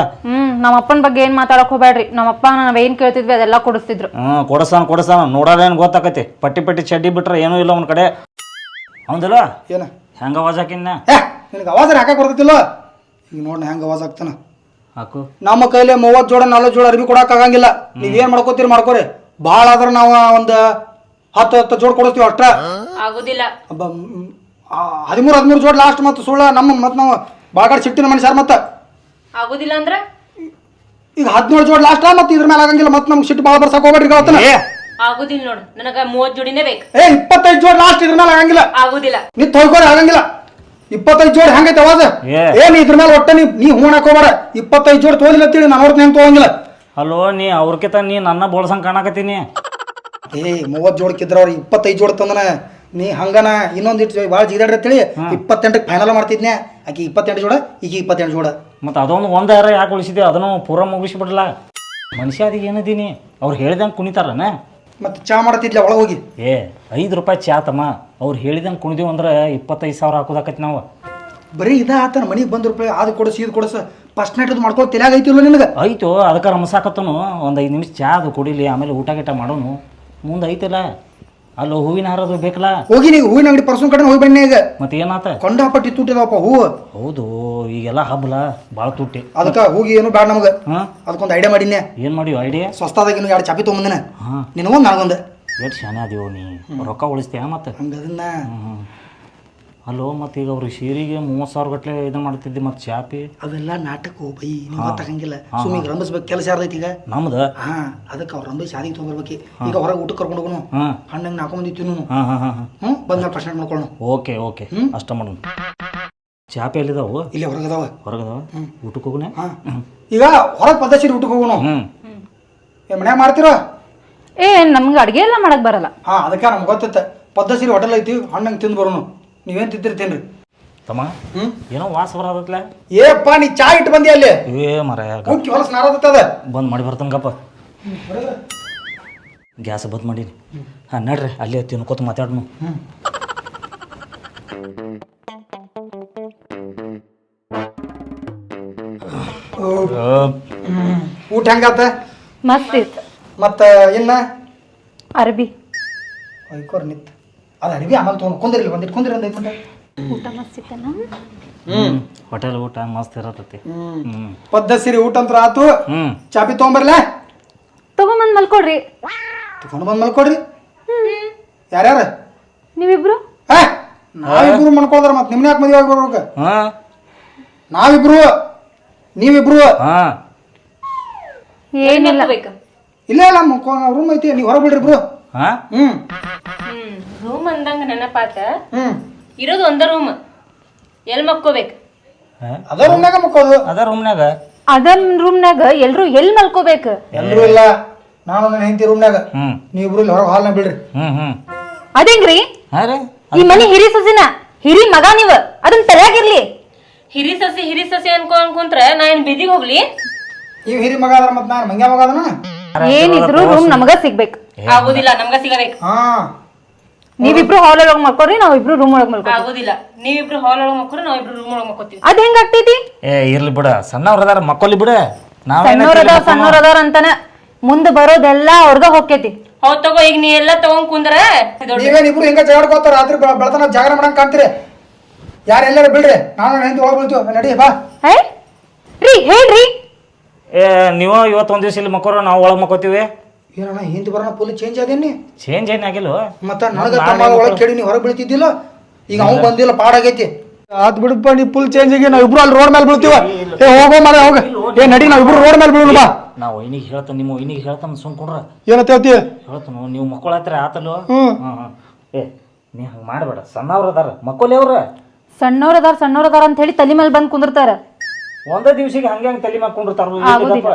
ನಮ್ಮ ಅಪ್ಪನ ಬಗ್ಗೆ ಏನು ಮಾತಾಡಕ್ ಹೋಗ್ಬೇಡ್ರಿ. ನಮ್ಮಪ್ಪ ನಾವೇನು ಕೇಳ್ತಿದ್ವಿ ಅದೆಲ್ಲ ಕೊಡಿಸ್ತಿದ್ರು. ಕೊಡಸಾನ ನೋಡೋದೇನು ಗೊತ್ತಾಕತಿ. ಪಟ್ಟಿ ಚಡ್ಡಿ ಬಿಟ್ರೆ ಏನೂ ಇಲ್ಲ ಒಂದು ಕಡೆ. ಹೌದಲ್ಲ? ಏನ ಹೆಂಗ ಅವಾಜ್ ಹಾಕಿನ? ನಿನಗೆ ಅವಾಜ್ ಹಾಕಕ್ಕೆ ಬರ್ತೈತಿಲ್ಲ. ಈಗ ನೋಡಿ ಹೆಂಗೆ ಅವಾಜ್ ಆಗ್ತಾನ. ಹಾಕು. ನಮ್ಮ ಕೈಲಿ 30 ಜೋಡ 40 ಜೋಡ ಅರ್ಬಿ ಕೊಡಕ್ ಆಗಂಗಿಲ್ಲ. ನೀವೇನ್ ಮಾಡ್ಕೋತೀರಿ ಮಾಡ್ಕೋರಿ. ಭಾಳ ಆದ್ರೆ ನಾವು ಒಂದು 10 ಜೋಡ್ ಕೊಡಿಸ್ತೀವಿ ಅಷ್ಟ. ಆಗುದಿಲ್ಲ. 13 ಜೋಡ್ ಲಾಸ್ಟ್. ಮತ್ತು ಸುಳ್ಳ ನಮ್ಮ ಮತ್ತು ನಾವು ಬಾಗಾಡ್ ಸಿಟ್ಟಿನ ಮನುಷ್ಯರು. ಮತ್ತೆ ಆಗುದಿಲ್ಲ ಅಂದ್ರೆ ಈಗ 17 ಜೋಡ್ ಲಾಸ್ಟ್. ಮತ್ತೆ ಇದ್ರ ಮೇಲೆ ಆಗಂಗಿಲ್ಲ. ಮತ್ತೆ ನಮ್ಗೆ ಸಿಟ್ಟು ಭಾಳ ಬರ್ಸಕ್ ಹೋಗ್ಬೇಡ್ರಿ. ಏ ಆಗುದಿಲ್ಲ ನೋಡು, ನನಗ 30 ಜೋಡಿನೇ ಬೇಕು. 25 ಜೋಡಿ ಲಾಸ್ಟ್, ಇದ್ರ ಮೇಲೆ ಆಗಂಗಿಲ್ಲ. ಆಗುದಿಲ್ಲ. ನೀ ತೊಯ್ಕೋರಿ ಆಗಂಗಿಲ್ಲ. 25 ಜೋಡಿ ಹೆಂಗೈತೆ ಅವಾಜ್? ಏನ್ ಇದ್ರ ಮೇಲೆ ಒಟ್ಟ ನೀ ಹೂಣ ಹಾಕೋಬೇಡ. 25 ಜೋಡಿ ತೋಲಿಲ್ಲ ತಿಳಿ ನಾನು ಅವ್ರ ಹೆಂಗ್ ತಗೋಂಗಿಲ್ಲ. ಅಲ್ಲೋ ನೀ ಅವ್ರಕಿತ ನೀ ನನ್ನ ಬೋಳ್ಸಂಗ್ ಕಾಣಕತ್ತೀನಿ. 30 ಜೋಡಿ ಕಿದ್ರ ಅವ್ರು 25 ಜೋಡಿ ತಂದನ. ನೀ ಹಂಗನ ಇನ್ನೊಂದಿಟ್ಟು ಭಾಳ ಜಿಗಾಡ್ರಿ ಅಂತೇಳಿ 28ಕ್ಕೆ ಫೈನಲ್ ಮಾಡ್ತಿದ್ನೆ. ಆಕಿ 28 ಜೋಡ, ಈಗ 28 ಜೋಡ. ಮತ್ತು ಅದೊಂದು ಒಂದು ಯಾರ ಯಾಕೆ ಉಳಿಸಿದೆ, ಅದನ್ನು ಪೂರ ಮುಗಿಸ್ಬಿಡ್ಲ. ಮನುಷ್ಯ ಅದಕ್ಕೆ ಏನದೀನಿ, ಅವ್ರು ಹೇಳ್ದಂಗೆ ಕುಣಿತಾರನ. ಮತ್ತೆ ಚಾ ಮಾಡತ್ತಿದ್ಲ ಒಳಗೆ ಹೋಗಿ. 5 ರೂಪಾಯಿ ಚಾ ತಮ್ಮ, ಅವ್ರು ಹೇಳಿದಂಗೆ ಕುಣಿದೀವಿ ಅಂದ್ರೆ 25,000 ಹಾಕೋದಾಕತಿ ನಾವು. ಬರೀ ಇದ ಆತನ ಮನೆಗೆ ಬಂದ ರೂಪಾಯಿ ಅದು ಕೊಡಿಸಿ ಇದು ಕೊಡಿಸ ಫಸ್ಟ್ ನೈಟ್ ಅದು ಮಾಡ್ಕೊಂಡು ತಲೆಯಾಗ ಐತಿಲ್ಲ ನಿನಗೆ. ಆಯ್ತು, ಅದಕ್ಕೆ ರಮಸಾಕತ್ತನು ಒಂದು 5 ನಿಮಿಷ ಚಾ ಅದು ಕುಡಿಲಿ, ಆಮೇಲೆ ಊಟ ಗೀಟ ಮಾಡೋನು. ಮುಂದೆ ಐತಲ್ಲ ಅಲ್ಲೋ ಹೂವಿನ ಹಾರದು ಬೇಕಲ್ಲ. ಹೋಗಿ ನೀವು ಹೂವಿನ ಅಂಗಡಿ ಪರ್ಸನ್ ಕಡೆ ಹೋಗಿ ಬನ್ನಿ. ಈಗ ಮತ್ತೆ ಏನಾತ? ಕೊಂಡಾಪಟ್ಟಿ ತುಟ್ಟಿದವಪ್ಪ ಹೂವು. ಹೌದು, ಈಗೆಲ್ಲ ಹಬ್ಬಲ ಭಾಳ ತುಟ್ಟಿ. ಅದಕ್ಕೆ ಹೋಗಿ ಏನು ಬೇಡ ನಮಗೆ. ಅದಕ್ಕೊಂದು ಐಡಿಯಾ ಮಾಡಿದ್ನೆ. ಏನು ಮಾಡಿವಿ ಐಡಿಯಾ? ಸ್ವಸ್ತಾದಾಗ ಇನ್ನು 2 ಚಾಪಿ ತೊಗೊಂಬಂದಿನ. ನಿನಗೊಂದು ನನಗೊಂದು. ಎಷ್ಟು ಶಾನೆ ಅದೀವು ನೀ, ರೊಕ್ಕ ಉಳಿಸ್ತೀಯ ಮತ್ತೆ ಹಂಗದನ್ನ. ಅಲ್ಲೋ ಮತ್ತೆ ಈಗ ಅವ್ರಿಗೆ ಸೀರೆಗೆ 30,000 ಗಟ್ಲೆ ಇದನ್ನ ಮಾಡ್ತಿದ್ದಿ, ಮತ್ತೆ ಚಾಪಿ ಅವೆಲ್ಲ ನಾಟಕ ಬೈ, ನೀವು ಗೊತ್ತಾಗಂಗಿಲ್ಲ. ಸುಮ್ಮಿಗೆ ರಂಭಿಸ್ಬೇಕು ಕೆಲಸ ಯಾರ್ದೈತಿ ಈಗ ನಮ್ದು. ಅದಕ್ಕೆ ಅವ್ರು ರಂಭಿಸಿ ಶಾದಿಗೆ ತೊಗೊಂಡ್ಬರ್ಬೇಕು. ಈಗ ಹೊರಗೆ ಊಟಕ್ಕೆ ಕರ್ಕೊಂಡು ಹೋಗೋಣ. ಹಣ್ಣಂಗೆ ನಾಕೊಂಬಂದಿ ತಿನ್ನು. ಬಂದ್ಮೇಲೆ ಪ್ರಶ್ನೆ ಮಾಡ್ಕೊಳ್ಳೋಣ. ಓಕೆ ಓಕೆ, ಅಷ್ಟ ಮಾಡೋಣ. ಚಾಪಿ ಎಲ್ಲಿದಾವು? ಇಲ್ಲಿ ಹೊರಗದಾವ. ಹೊರಗದಾವ, ಊಟಕ್ಕೆ ಹೋಗೋಣ. ಈಗ ಹೊರಗೆ ಪದ್ಧತಿ ಊಟಕ್ಕೆ ಹೋಗೋಣ. ಮನ್ಯಾಗ ಮಾಡ್ತೀರೋ? ನಮ್ಗೆ ಅಡ್ಗೆ ಎಲ್ಲ ಮಾಡಕ್ ಬರಲ್ಲ. ಅದಕ್ಕೆ ನಮ್ಗೆ ಗೊತ್ತೈತೆ. ಪದ್ಧತಿ ಹೋಟೆಲ್ ಐತಿ, ಹಣ್ಣಂಗೆ ತಿಂದು ಬರೋನು. ನೀವೇನು ತಿಂತಿರ್ತೀನಿ ತಮ್ಮ? ಏನೋ ವಾಸ ಬರತ್ತಲ್ಲ. ಏಪ್ಪ ನೀ ಚಾ ಇಟ್ಟು ಬಂದಿ ಅಲ್ಲಿ. ಮರ ಹೊಲಸ ನಾರದತ್ತದ. ಬಂದ್ ಮಾಡಿ ಬರ್ತಾನ ಗಪ್ಪ. ಗ್ಯಾಸ್ ಬಂದ್ ಮಾಡೀನಿ. ನಡ್ರಿ ಅಲ್ಲಿ ತಿನ್ಕೋತ ಮಾತಾಡ್ನು. ಊಟ ಹೆಂಗಾತ? ಮಸ್ತ್ ಇತ್ತು. ಮತ್ತ ಇನ್ನ ಅರ್ಬಿ ಐಕೋರ್ ನಿತ್ ಅದು ಅರಿವಿ ಆಮೇಲೆ ತೊಗೊಂಡು ಕುಂದಿರಲಿ ಬಂದಿಟ್ಟು ಕುಂದಿರ ಅಂದೈತೆ. ಊಟ ಮಸ್ತ್ ಇತ್ತನ. ಹೋಟೆಲ್ ಊಟ ಮಸ್ತ್ ಇರತೈತಿ. ಪದ್ಧತಿ ಊಟ ಅಂತ ಆತು. ಚಾಪಿ ತೊಗೊಂಬರ್ಲ? ತಗೊಂಬಂದ್ ಮಲ್ಕೊಡ್ರಿ. ತಗೊಂಡು ಬಂದ್ ಮಲ್ಕೊಡ್ರಿ. ಯಾರ್ಯಾರ? ನೀವಿಬ್ರು. ನಾವಿಬ್ರು ಮನ್ಕೊಳ್ದಾರ. ಮತ್ತೆ ನಿಮ್ನ ಯಾಕೆ ಮದುವೆ ಆಗಿ ಬರ್ಬೇಕು? ನಾವಿಬ್ರು, ನೀವಿಬ್ರು. ಏನಿಲ್ಲ, ಇಲ್ಲ ಇಲ್ಲ ರೂಮ್ ಐತಿ, ನೀವು ಹೊರಗೆ ಬಿಡ್ರಿ ಇಬ್ರು. ರೂಮ್ ಅಂದಂಗ ನೆನಪಾತ. ಇರೋದು ಒಂದ ರೂಮ್, ಎಲ್ ಮಕ್ಕೋಬೇಕು? ಅದ ರೂಮ್ನಾಗ ಮಕ್ಕೋದು. ಅದ ರೂಮ್ನಾಗ. ಅದನ್ ರೂಮ್ನಾಗ ಎಲ್ರು ಎಲ್ ಮಲ್ಕೋಬೇಕು? ಎಲ್ರು ಇಲ್ಲ, ನಾನು ನನ್ನ ಹೆಂಡತಿ ರೂಮ್ನಾಗ. ನೀವಿಬ್ರು ಇಲ್ಲಿ ಹೊರಗೆ ಹಾಲ್ನಾಗ ಬಿಡ್ರಿ. ಅದೇಂಗ್ರಿ? ಈ ಮನಿ ಹಿರಿ ಸೊಸಿನ ಹಿರಿ ಮಗ ನೀವ್, ಅದನ್ನ ತಲೆಯಾಗಿರ್ಲಿ. ಹಿರಿ ಸಸಿ ಅನ್ಕೊಂಡ್ರ ನಾ ಏನ್ ಬಿದಿಗೆ ಹೋಗ್ಲಿ? ಇವ್ ಹಿರಿ ಮಗ ಅದ್ರ ಮತ್ ನಾನು ಮಂಗ್ಯ ಮಗ ಅದನ. ಏನಿದ್ರು ರೂಮ್ ನಮಗ ಸಿಗ್ಬೇಕು. ಆಗುದಿಲ್ಲ, ನಮ್ಗ ಸಿಗಬೇಕು. ನೀವಿಬ್ರು ಹಾಲ್ ಒಳಗ್ ಮಲ್ಕೋರಿ, ನಾವಿಬ್ರು ರೂಮ್ ಒಳಗ್ ಮಲ್ಕೋ. ಆಗುದಿಲ್ಲ, ನೀವಿಬ್ರು ಹಾಲ್ ಒಳಗ್ ಮಕ್ಕೋರಿ, ನಾವಿಬ್ರು ರೂಮ್ ಒಳಗ್ ಮಕ್ಕೋತೀವಿ. ಅದ್ ಹೆಂಗ್ ಆಗ್ತೈತಿ? ಇರ್ಲಿ ಬಿಡ, ಸಣ್ಣವ್ರ ಅದಾರ ಮಕ್ಕೋಲಿ ಬಿಡ. ಸಣ್ಣವ್ರದಾರ ಅಂತಾನ ಮುಂದೆ ಬರೋದೆಲ್ಲ ಅವ್ರಗ ಹೋಗ್ತೈತಿ. ಹೌದ್ ತಗೋ, ಈಗ ನೀ ಎಲ್ಲಾ ತಗೊಂಡ್ ಕುಂದ್ರ ನೀವೇನಿಬ್ರು ಹಿಂಗ ಜಗಾಡ್ಕೋತಾರ. ರಾತ್ರಿ ಬೆಳತನ ಜಾಗರ ಮಾಡಂಗ್ ಕಾಣ್ತೀರಿ. ಯಾರು ಎಲ್ಲಾರ ಬಿಡ್ರಿ, ನಾನು ಹೆಂಡತಿ ಒಳಗ್ ಬೀಳ್ತೀವಿ. ನಡಿ ಬಾ. ರೀ ಹೇಳ್ರಿ. ನೀವು ಇವತ್ತು ಒಂದ್ ದಿವಸ ಇಲ್ಲಿ ಮಕ್ಕೋರ, ನಾವು ಒಳಗ್ ಮಕ್ಕೋತೀವಿ. ಏನಣ್ಣ ಹಿಂದೆ ಬರೋಣ ಫುಲ್ ಚೇಂಜ್ ಅದೇನಿ? ಚೇಂಜ್ ಏನ್ ಆಗಿಲ್ವ? ಮತ್ತ ನನಗ ತಮ್ಮ ಒಳಗೆ ಕೇಳಿ ನೀವು ಹೊರಗೆ ಬೀಳ್ತಿದ್ದಿಲ್ಲ. ಈಗ ಅವ್ನು ಬಂದಿಲ್ಲ, ಪಾಡಾಗೈತಿ. ಆತ್ ಬಿಡಪ್ಪ, ನೀ ಫುಲ್ ಚೇಂಜ್ ಆಗಿ ನಾವ್ ಇಬ್ರು ಅಲ್ಲಿ ರೋಡ್ ಮೇಲೆ ಬೀಳ್ತೀವ. ಹೋಗೋ ಮರ ಹೋಗ. ನಡಿ, ನಾವ್ ಇಬ್ರು ರೋಡ್ ಮೇಲೆ ಬೀಳೋಣ ಬಾ. ನಾವು ಒಯ್ನಿಗೆ ಹೇಳ್ತಾನ, ನಿಮ್ಮ ಒಯ್ನಿಗೆ ಹೇಳ್ತಾನ, ಸುಮ್ಕೊಂಡ್ರ ಏನಂತ ಹೇಳ್ತಿ? ಹೇಳ್ತಾನು, ನೀವು ಮಕ್ಕೊಳತ್ರ ಆತಲ್ವ? ನೀ ಹಂಗ ಮಾಡ್ಬೇಡ. ಸಣ್ಣವ್ರ ಅದಾರ ಮಕ್ಕೋಲಿ. ಅವ್ರ ಸಣ್ಣವ್ರದಾರ ಅಂತ ಹೇಳಿ ತಲೆ ಮೇಲೆ ಬಂದ್ ಕುಂದಿರ್ತಾರ. ಒಂದೇ ದಿವ್ಸಿಗೆ ಹಂಗೆ ತಲೆ ಮಾಡ್ಕೊಂಡಿರ್ತಾರ.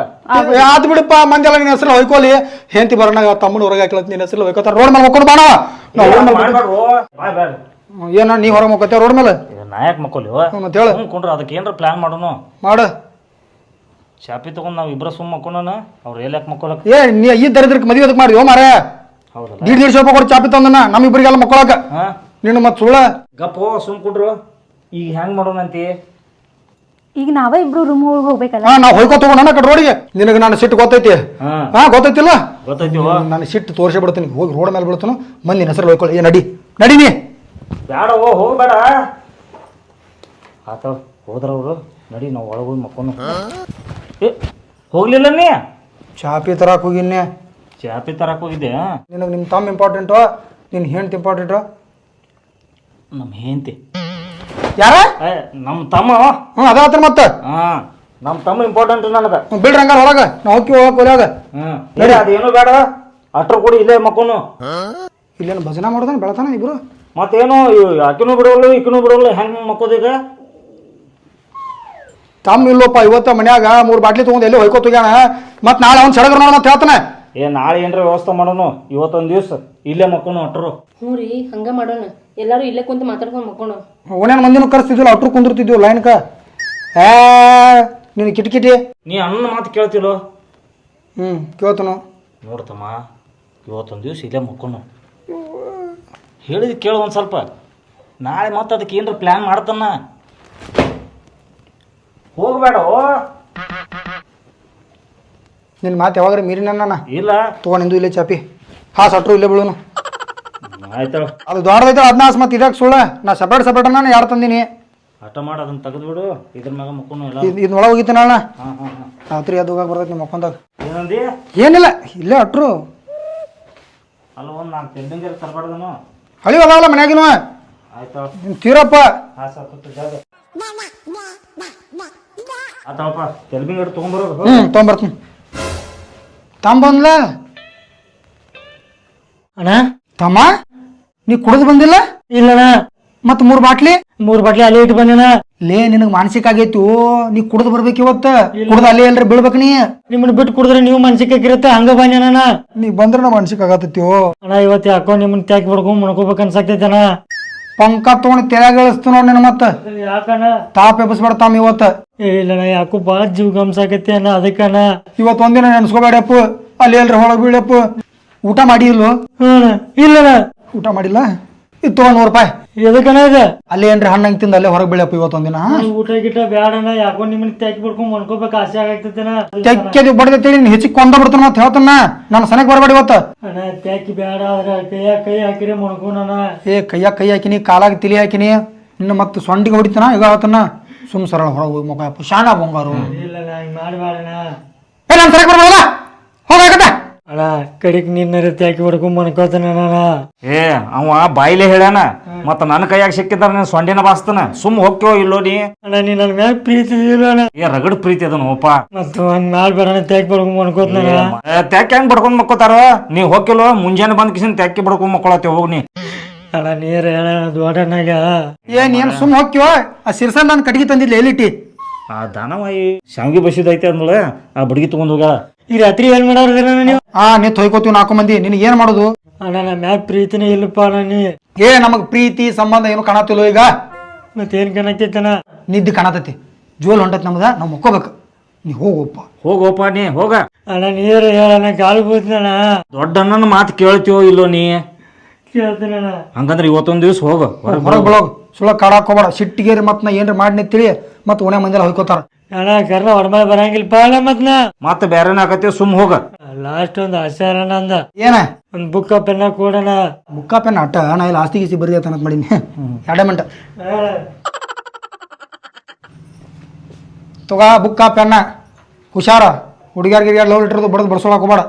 ಆತ್ ಬಿಡಪ್ಪ, ಮಂದಿ ಎಲ್ಲ ನಿನ್ನ ಹೆಸರು ಹೊಯ್ಕೋಲಿ. ಹೆಂಡತಿ ಬರೋಣ ತಮ್ಮನ ಹೊರಗೆ ಹಾಕ್ಲತ್ ನಿನ್ನ ಹೆಸರು ಹೊಯ್ಕೋತಾರ. ರೋಡ್ ಮೇಲೆ ಮಕ್ಕೊಂಡು ಬಾಣ. ಏನ ನೀ ಹೊರಗೆ ಮಕ್ಕೋತೇವ ರೋಡ್ ಮೇಲೆ? ನಾಯಕ್ ಮಕ್ಕೋಲಿ ಮತ್ತೆ ಹೇಳ ಕೊಂಡ್ರ. ಅದಕ್ಕೆ ಏನ್ರ ಪ್ಲಾನ್ ಮಾಡೋನು ಮಾಡ. ಚಾಪಿ ತಗೊಂಡ್ ನಾವ್ ಇಬ್ರ ಸುಮ್ ಮಕ್ಕೋಣ. ಅವ್ರ ಎಲ್ಲಾಕ್ ಮಕ್ಕೊಳಕ್? ನೀ ಈ ದರಿದ್ರಕ್ಕೆ ಮದುವೆ ಅದಕ್ಕೆ ಮಾಡಿದ್ಯೋ ಮಾರ. ಹೌದಲ್ಲ, 150 ರೂಪಾಯಿ ಕೊಟ್ಟು ಚಾಪಿ ತಂದನ ನಮ್ಮಿಬ್ಬರಿಗೆಲ್ಲ ಮಕ್ಕೊಳಕ. ನಿನ್ನ ಮತ್ ಸುಳ್ಳ ಗಪ್ಪೋ ಸುಮ್ ಕುಂಡ್ರು. ಈಗ ಹೆಂಗ್ ಮಾಡೋಣ ಅಂತಿ? ಈಗ ನಾವ ಇಬ್ರು ರೂಮ್ ಒಳಗೆ ಹೋಗ್ಬೇಕಲ್ಲ. ನಾವ್ ಹೊಯ್ಕೋ ತಗೋಣ ಕಡೆ ರೋಡಿಗೆ. ನಿನಗೆ ನಾನು ಸಿಟ್ಟು ಗೊತ್ತೈತಿ? ಗೊತ್ತೈತಿಲ್ಲ? ಗೊತ್ತೈತಿ. ನಾನು ಸಿಟ್ಟು ತೋರಿಸಿ ಬಿಡ್ತೀನಿ. ಹೋಗಿ ರೋಡ್ ಮೇಲೆ ಬಿಡ್ತಾನು. ಮಂದಿನ ಹೆಸರು ಹೊಯ್ಕೊಳ್ಳಿ. ನಡಿ ನಡಿ. ನೀ ಬೇಡ, ಹೋಗ್ಬೇಡ. ಆತ ಹೋದ್ರವ್ರು. ನಡಿ, ನಾವು ಒಳಗೆ ಹೋಗಿ ಮಕ್ಕೋನು. ಹೋಗ್ಲಿಲ್ಲ ನೀ? ಚಾಪಿ ತರಕ್ ಹೋಗಿನ್ನೆ. ಚಾಪಿ ತರಕ್ ಹೋಗಿದ್ದೆ? ನಿನಗೆ ನಿಮ್ಮ ತಮ್ಮ ಇಂಪಾರ್ಟೆಂಟು, ನಿನ್ನ ಹೆಂಡತಿ ಇಂಪಾರ್ಟೆಂಟು? ನಮ್ಮ ಹೆಂಡತಿ ಯಾರ? ನಮ್ಮ ತಮ್ಮ. ಅದಾತ್ರ ಮತ್ತೆ ನಮ್ಮ ತಮ್ಮ ಇಂಪಾರ್ಟೆಂಟ್ ನನಗೆ. ಬಿಡ್ರಿ ಹಂಗಾರ ಹೊರಗ. ನಾವು ಹೋಗಿ ಒಳಗ. ನಡಿ, ಅದೇನು ಬೇಡ. ಅಟ್ರ ಕೂಡಿ ಇಲ್ಲೇ ಮಕ್ಕೋನು. ಇಲ್ಲೇನು ಭಜನಾ ಮಾಡೋದಾನ ಬೆಳತಾನ ಇಬ್ರು. ಮತ್ತೇನು ಆಕಿನೂ ಬಿಡೋಲ್ಲ ಈಕಿನೂ ಬಿಡೋಲ್ಲ, ಹೆಂಗೆ ಮಕ್ಕೋದೀಗ? ತಮ್ಮ ಇಲ್ಲೋಪ್ಪ, ಇವತ್ತ ಮನ್ಯಾಗ 3 ಬಾಟ್ಲಿ ತೊಗೊಂಡು ಎಲ್ಲಿ ಹೊಯ್ಕೋತ ಹೋಗ್ಯಾನ. ಮತ್ ನಾಳೆ ಅವ್ನು ಸಡಗರ ನೋಡ ಅಂತ ಹೇಳ್ತಾನೆ. ನಾಳೆ ಏನ್ರ ವ್ಯವಸ್ಥೆ ಮಾಡೋನು, ಇವತ್ತೊಂದು ದಿವ್ಸ ಇಲ್ಲೇ ಮಕ್ಕೋನು ಅಟ್ರು. ಹ್ಞೂ ರೀ, ಹಂಗ ಮಾಡೋಣ. ಎಲ್ಲಾರು ಇಲ್ಲೇ ಕುಂತ ಮಾತಾಡ್ಕೊಂಡು ಮಕ್ಕೋಣ. ಓಣ್ಯಾನ ಮಂದಿನೂ ಕರೆಸ್ತಿದ್ವಿಲ್ಲ, ಅಟ್ರು ಕುಂದಿರ್ತಿದ್ವಿ ಲೈನ್ಕ. ನೀನು ಕಿಟಕಿಟಿ ನೀ ಅನ್ನ ಮಾತು ಕೇಳ್ತಿಲ್ಲೋ? ಕೇಳ್ತಾನು. ನೋಡ್ತಮ್ಮ, ಇವತ್ತೊಂದು ದಿವ್ಸ ಇಲ್ಲೇ ಮಕ್ಕೋನು. ಹೇಳಿದ್ ಕೇಳು ಒಂದು ಸ್ವಲ್ಪ. ನಾಳೆ ಮತ್ತೆ ಅದಕ್ಕೆ ಏನ್ರ ಪ್ಲ್ಯಾನ್ ಮಾಡ್ತಾನ. ಹೋಗ್ಬೇಡ. ನಿನ್ನ ಮಾತು ಯಾವಾಗ್ರೆ ಮೀರಿನ ಇಲ್ಲ ತೊಗೊಂಡಿಂದು ಇಲ್ಲೇ ಚಾಪಿ ಅಟ್ರು ಇಲ್ಲೇ ಬೀಳುನು. ಆಯ್ತಳ, ಅದು ದೊಡ್ಡದೈತೆ ಅದನ್ನ ಮತ್ತೆ ಇದಕ್ಕೆ ಸುಳ್ಳ. ನಾ ಸಪ್ರೇಟ್ ನಾನು ಯಾರು ತಂದೀನಿ. ಆಟ ಮಾಡಿ ಅದನ್ನ ತೆಗೆದ್ಬಿಡು, ಇದ್ರ ಮ್ಯಾಗ ಮಕ್ಕೋನು ಎಲ್ಲ. ಇದನ್ನ ಒಳಗೆ ಹೋಗಿತ್ತು ನಾಳೆ ಹಾಂ ಹಾಂ ಹಾಂ. ರಾತ್ರಿ ಅದು ಹೋಗಕ್ಕೆ ಬರ್ತೈತಿ ನಿಮ್ಮ ಮಕ್ಕೊಂದಾಗ. ಏನಂದಿ? ಏನಿಲ್ಲ, ಇಲ್ಲೇ ಅಟ್ರು ಅಲ್ಲ, ಒಂದು 4 ತೆಂಗಿನ ತರಬಾರ್ದನು. ಹಳಿ ಅದಾವಲ್ಲ ಮನ್ಯಾಗಿನ. ಆಯ್ತಳ, ತೀರಪ್ಪ. ಹಾಂ ಸ್ವಲ್ಪ ಜಾಗ ಆತಳಪ್ಪ. ತೆಲ್ಬಿಂಗ್ ಗಿಡ ತೊಗೊಂಬರೋದು. ತೊಗೊಂಬರ್ತೀನಿ. ತಂಬಂದ್ಲ ಅಣ್ಣ. ತಮ್ಮ, ನೀ ಕುಡಿದು ಬಂದಿಲ್ಲ? ಇಲ್ಲಣ್ಣ, ಮತ್ 3 ಬಾಟ್ಲಿ ಅಲ್ಲಿ ಇಟ್ಟು ಬಂದೇನ. ಲೇ, ನಿನಗ್ ಮಾನಸಿಕ ಆಗೈತಿ. ನೀ ಕುಡ್ದು ಬರ್ಬೇಕು ಇವತ್ತ. ಕುಡ್ದು ಅಲ್ಲೇ ಎಲ್ರಿ ಬೀಳ್ಬೇಕು ನೀ. ನಿಮ್ಮನ್ನ ಬಿಟ್ಟು ಕುಡಿದ್ರೆ ನೀವು ಮನ್ಸಿಕ್ಕಿರತ್ತೆ, ಹಂಗ ಬಂದೇನ. ನೀ ಬಂದ್ರೆ ನಾ ಮಾನಸಿಕ ಆಗತ್ತೈತಿಯೋ ಅಣ್ಣ. ಇವತ್ತು ಯಾಕೋ ನಿಮ್ಮನ್ನ ತ್ಯಾಕಿ ಬಿಡ್ಕೊಂಡ್ ಮಣ್ಕೋಬೇಕು ಅನ್ಸಾಕ್ತೈತಣ್ಣ. ಪಂಕ ತಗೊಂಡು ತೆರೆಯಾಗ ಇಳಿಸ್ತು ನೋಡ್ ನಿನ್ನ. ಮತ್ತ ಯಾಕಣ್ಣ? ತಾಪ್ ಎಬ್ಬಿಸ್ಬೇಡ ತಾಮ್ ಇವತ್ತ. ಇಲ್ಲಣ್ಣ, ಯಾಕೋ ಬಾಳ ಜೀವ ಗಮ್ಸಾಕೈತಿ ಅಣ್ಣ, ಅದಕ್ಕಣ್ಣ. ಇವತ್ತು ಒಂದಿನ ನೆನ್ಸ್ಕೋಬೇಡಪ್ಪ. ಅಲ್ಲಿ ಎಲ್ರಿ ಹೊಳಗ್ ಬೀಳಪ್ಪ. ಊಟ ಮಾಡಿ ಇಲ್ಲೋ? ಇಲ್ಲಣ್ಣ, ಊಟ ಮಾಡಿಲ್ಲ. ಇದು ತಗೋ 100 ರೂಪಾಯಿ. ಎದಕ್ಕಣ್ಣ ಇದು? ಅಲ್ಲಿ ಏನ್ರಿ ಹಣ್ಣಂಗ್ ತಿಂದ ಅಲ್ಲೇ ಹೊರಗೆ ಬೀಳಪ್ಪ ಇವತ್ತೊಂದಿನ. ಊಟ ಗಿಟ ಬ್ಯಾಡಣ್ಣ, ಯಾಕೋ ನಿಮ್ಮನ್ನ ತ್ಯಾಕಿ ಬಿಡ್ಕೊಂಡ್ ಮಣ್ಕೋಬೇಕು ಆಸೆ ಆಗೈತೈತಣ್ಣ. ತೆಕ್ಕದು ಬಡ್ದೈತಿ, ನೀನು ಹೆಚ್ಚಿಗೆ ಕೊಂದ ಬಿಡ್ತಾನ ಅಂತ ಹೇಳ್ತಾನ. ನಾನು ಸನಕ್ ಬರಬೇಡ ಇವತ್ತ. ಅಣ್ಣ, ತ್ಯಾಕಿ ಬ್ಯಾಡ, ಆದ್ರೆ ಕೈ ಹಾಕಿರಿ ಮಣ್ಕೋಣ. ಕೈಯಾಗ ಕೈ ಹಾಕಿನಿ, ಕಾಲಾಗ ತಿಳಿ ಹಾಕಿನಿ. ಇನ್ನು ಮತ್ತೆ ಸೊಂಡಿಗೆ ಹೊಡಿತಾನ ಈಗ ಅವತ್ತನ್ನ. ಸುಮ್ ಸರಳ ಹೊರಗೆ ಹೋಗಿ ಮಗ ಶಾಣ ಬಂಗಾರು. ಇಲ್ಲಣ್ಣ, ಹಿಂಗ್ ಮಾಡ್ಬೇಡಣ್ಣ. ನಾನು ಸರಕ್ ಬರ್ಬೋದಲ್ಲ, ಹೋಗತ್ತ. ಅಣ್ಣ, ಕಡಿಕ್ ನಿನ್ನ ತ್ಯಾಕಿ ಬಿಡ್ಕೊಂಡ್ ಮಣ್ಕೋತಾನ. ಅವ ಬಾಯಿಲೆ ಹೇಳ್ಯಾನ, ಮತ್ತ ನನ್ನ ಕೈಯಾಗ ಸಿಕ್ಕಿದಾರ ನೀನು ಸೊಂಡಿನ ಬಾಸ್ತಾನ. ಸುಮ್ ಹೋಗ್ತೇವೋ ಇಲ್ಲೋ ನೀ? ಅಣ್ಣ, ನೀ ನನ್ನ ಮ್ಯಾಗ ಪ್ರೀತಿ ಇಲ್ಲ ಅಣ್ಣ. ರಗಡ್ ಪ್ರೀತಿ ಅದ ನೋಪ. ಮತ್ತ ಹಂಗ್ ಮಾಡ್ಬೇಡಣ್ಣ, ತ್ಯಾಕಿ ಬಿಡ್ಕೊಂಡ್ ಮಣ್ಕೋತಾನ. ತ್ಯಾಕಿ ಹೆಂಗ್ ಬಡ್ಕೊಂಡ್ ಮಕ್ಕೋತಾರ? ನೀ ಹೋಗಿಲ್ಲೋ? ಮುಂಜಾನೆ ಬಂದ್ ಕಿಸಿನ ತ್ಯಾಕಿ ಬಡ್ಕೊಂಡ್ ಮಕ್ಕೊಳತ್ತೇವ. ಹೋಗ್ ನೀ. ಅಣ್ಣ, ನೀರ್ ಹೇಳ ದೊಡ್ಡಣ್ಣಾಗ. ಏನ್ ಸುಮ್ ಹೋಗ್ತೀವ? ಆ ಸಿರ್ಸನ್ ನಾನು ಕಟ್ಗಿ ತಂದಿಲ್ಲ ಎಲ್ಲಿಟ್ಟಿ? ಆ ದಾನವಾಯಿ ಶಾವಿಗೆ ಬಸಿದೈತೆ ಅಂದಳ, ಆ ಬಡ್ಗಿ ತಗೊಂಡ್ ಹೋಗ್ಯಾಳ. ಈ ರಾತ್ರಿ ಏನ್ ಮಾಡೋದ್ರಣ್ಣ ನೀವು? ನೀ ತೊಯ್ಕೋತೀವಿ 4 ಮಂದಿ. ನಿನಗೆ ಏನ್ ಮಾಡೋದು? ಅಣ್ಣ, ನಮ್ಮ ಮ್ಯಾಗ ಪ್ರೀತಿನೇ ಇಲ್ಲಪ್ಪ ಅಣ್ಣ. ನೀ ನಮಗ್ ಪ್ರೀತಿ ಸಂಬಂಧ ಏನು ಕಾಣತಿಲ್ಲೋ ಈಗ? ಮತ್ತೇನ್ ಕಾಣಕೈತಣ್ಣ? ನಿದ್ದೆ ಕಾಣತೈತಿ. ಜೋಲ್ ಹೊಂಟತ್ ನಮ್ದ, ನಾವು ಮುಕ್ಕೋಬೇಕು. ನೀ ಹೋಗಪ್ಪ. ಹೋಗೋಪ ನೀ ಹೋಗ. ಅಣ್ಣ, ನೀರು ಹೇಳಣ್ಣ, ಕಾಲು ಬೂತ್ನಣ್ಣ. ದೊಡ್ಡ ಅಣ್ಣನ ಮಾತು ಕೇಳ್ತೀವೋ ಇಲ್ಲೋ ನೀ? ಕೇಳ್ತೀನಣ್ಣ. ಹಂಗಂದ್ರೆ ಇವತ್ತೊಂದ್ ದಿವ್ಸ ಹೋಗ ಹೊರಗೆ ಬಿಡೋಗ. ಸುಳ್ಳ ಕಾಡಾಕೋಬೇಡ. ಸಿಟ್ಟಿಗೇರಿ ಮತ್ ನಾ ಏನ್ರ ಮಾಡಿ ತಿಳಿ ಮತ್ ಓಣೆ ಮಂದಿಲ್ಲ ಹೊಯ್ಕೋತಾರ. ಅಣ್ಣ, ಕರ್ನ ಹೊರಮಳೆ ಬರಂಗಿಲ್ಲಪ್ಪ ಅಣ್ಣ. ಮತ್ನ ಮತ್ತೆ ಬೇರೆನ ಆಗತ್ತೆ, ಸುಮ್ ಹೋಗ. ಲಾಸ್ಟ್ ಒಂದು ಆಸೆ ಅಣ್ಣ ಅಂದ. ಏನ? ಒಂದ್ ಬುಕ್ಕ ಪೆನ್ನ ಕೊಡಣ. ಬುಕ್ಕ ಪೆನ್ ಅಟ್ಟ ನಾ ಇಲ್ಲಿ ಆಸ್ತಿ ಗೀಸಿ ಬರೀ ಅಂತ ಮಾಡೀನಿ. 2 ಮಿನಿಟ್ ತಗೋ ಬುಕ್ಕ ಪೆನ್ನ. ಹುಷಾರ, ಹುಡುಗಿಯರ್ಗೆ ಲವ್ ಲೆಟರ್ದು ಬಡದು ಬಡ್ಸೋಳಕ್ ಹೋಗ್ಬೇಡ.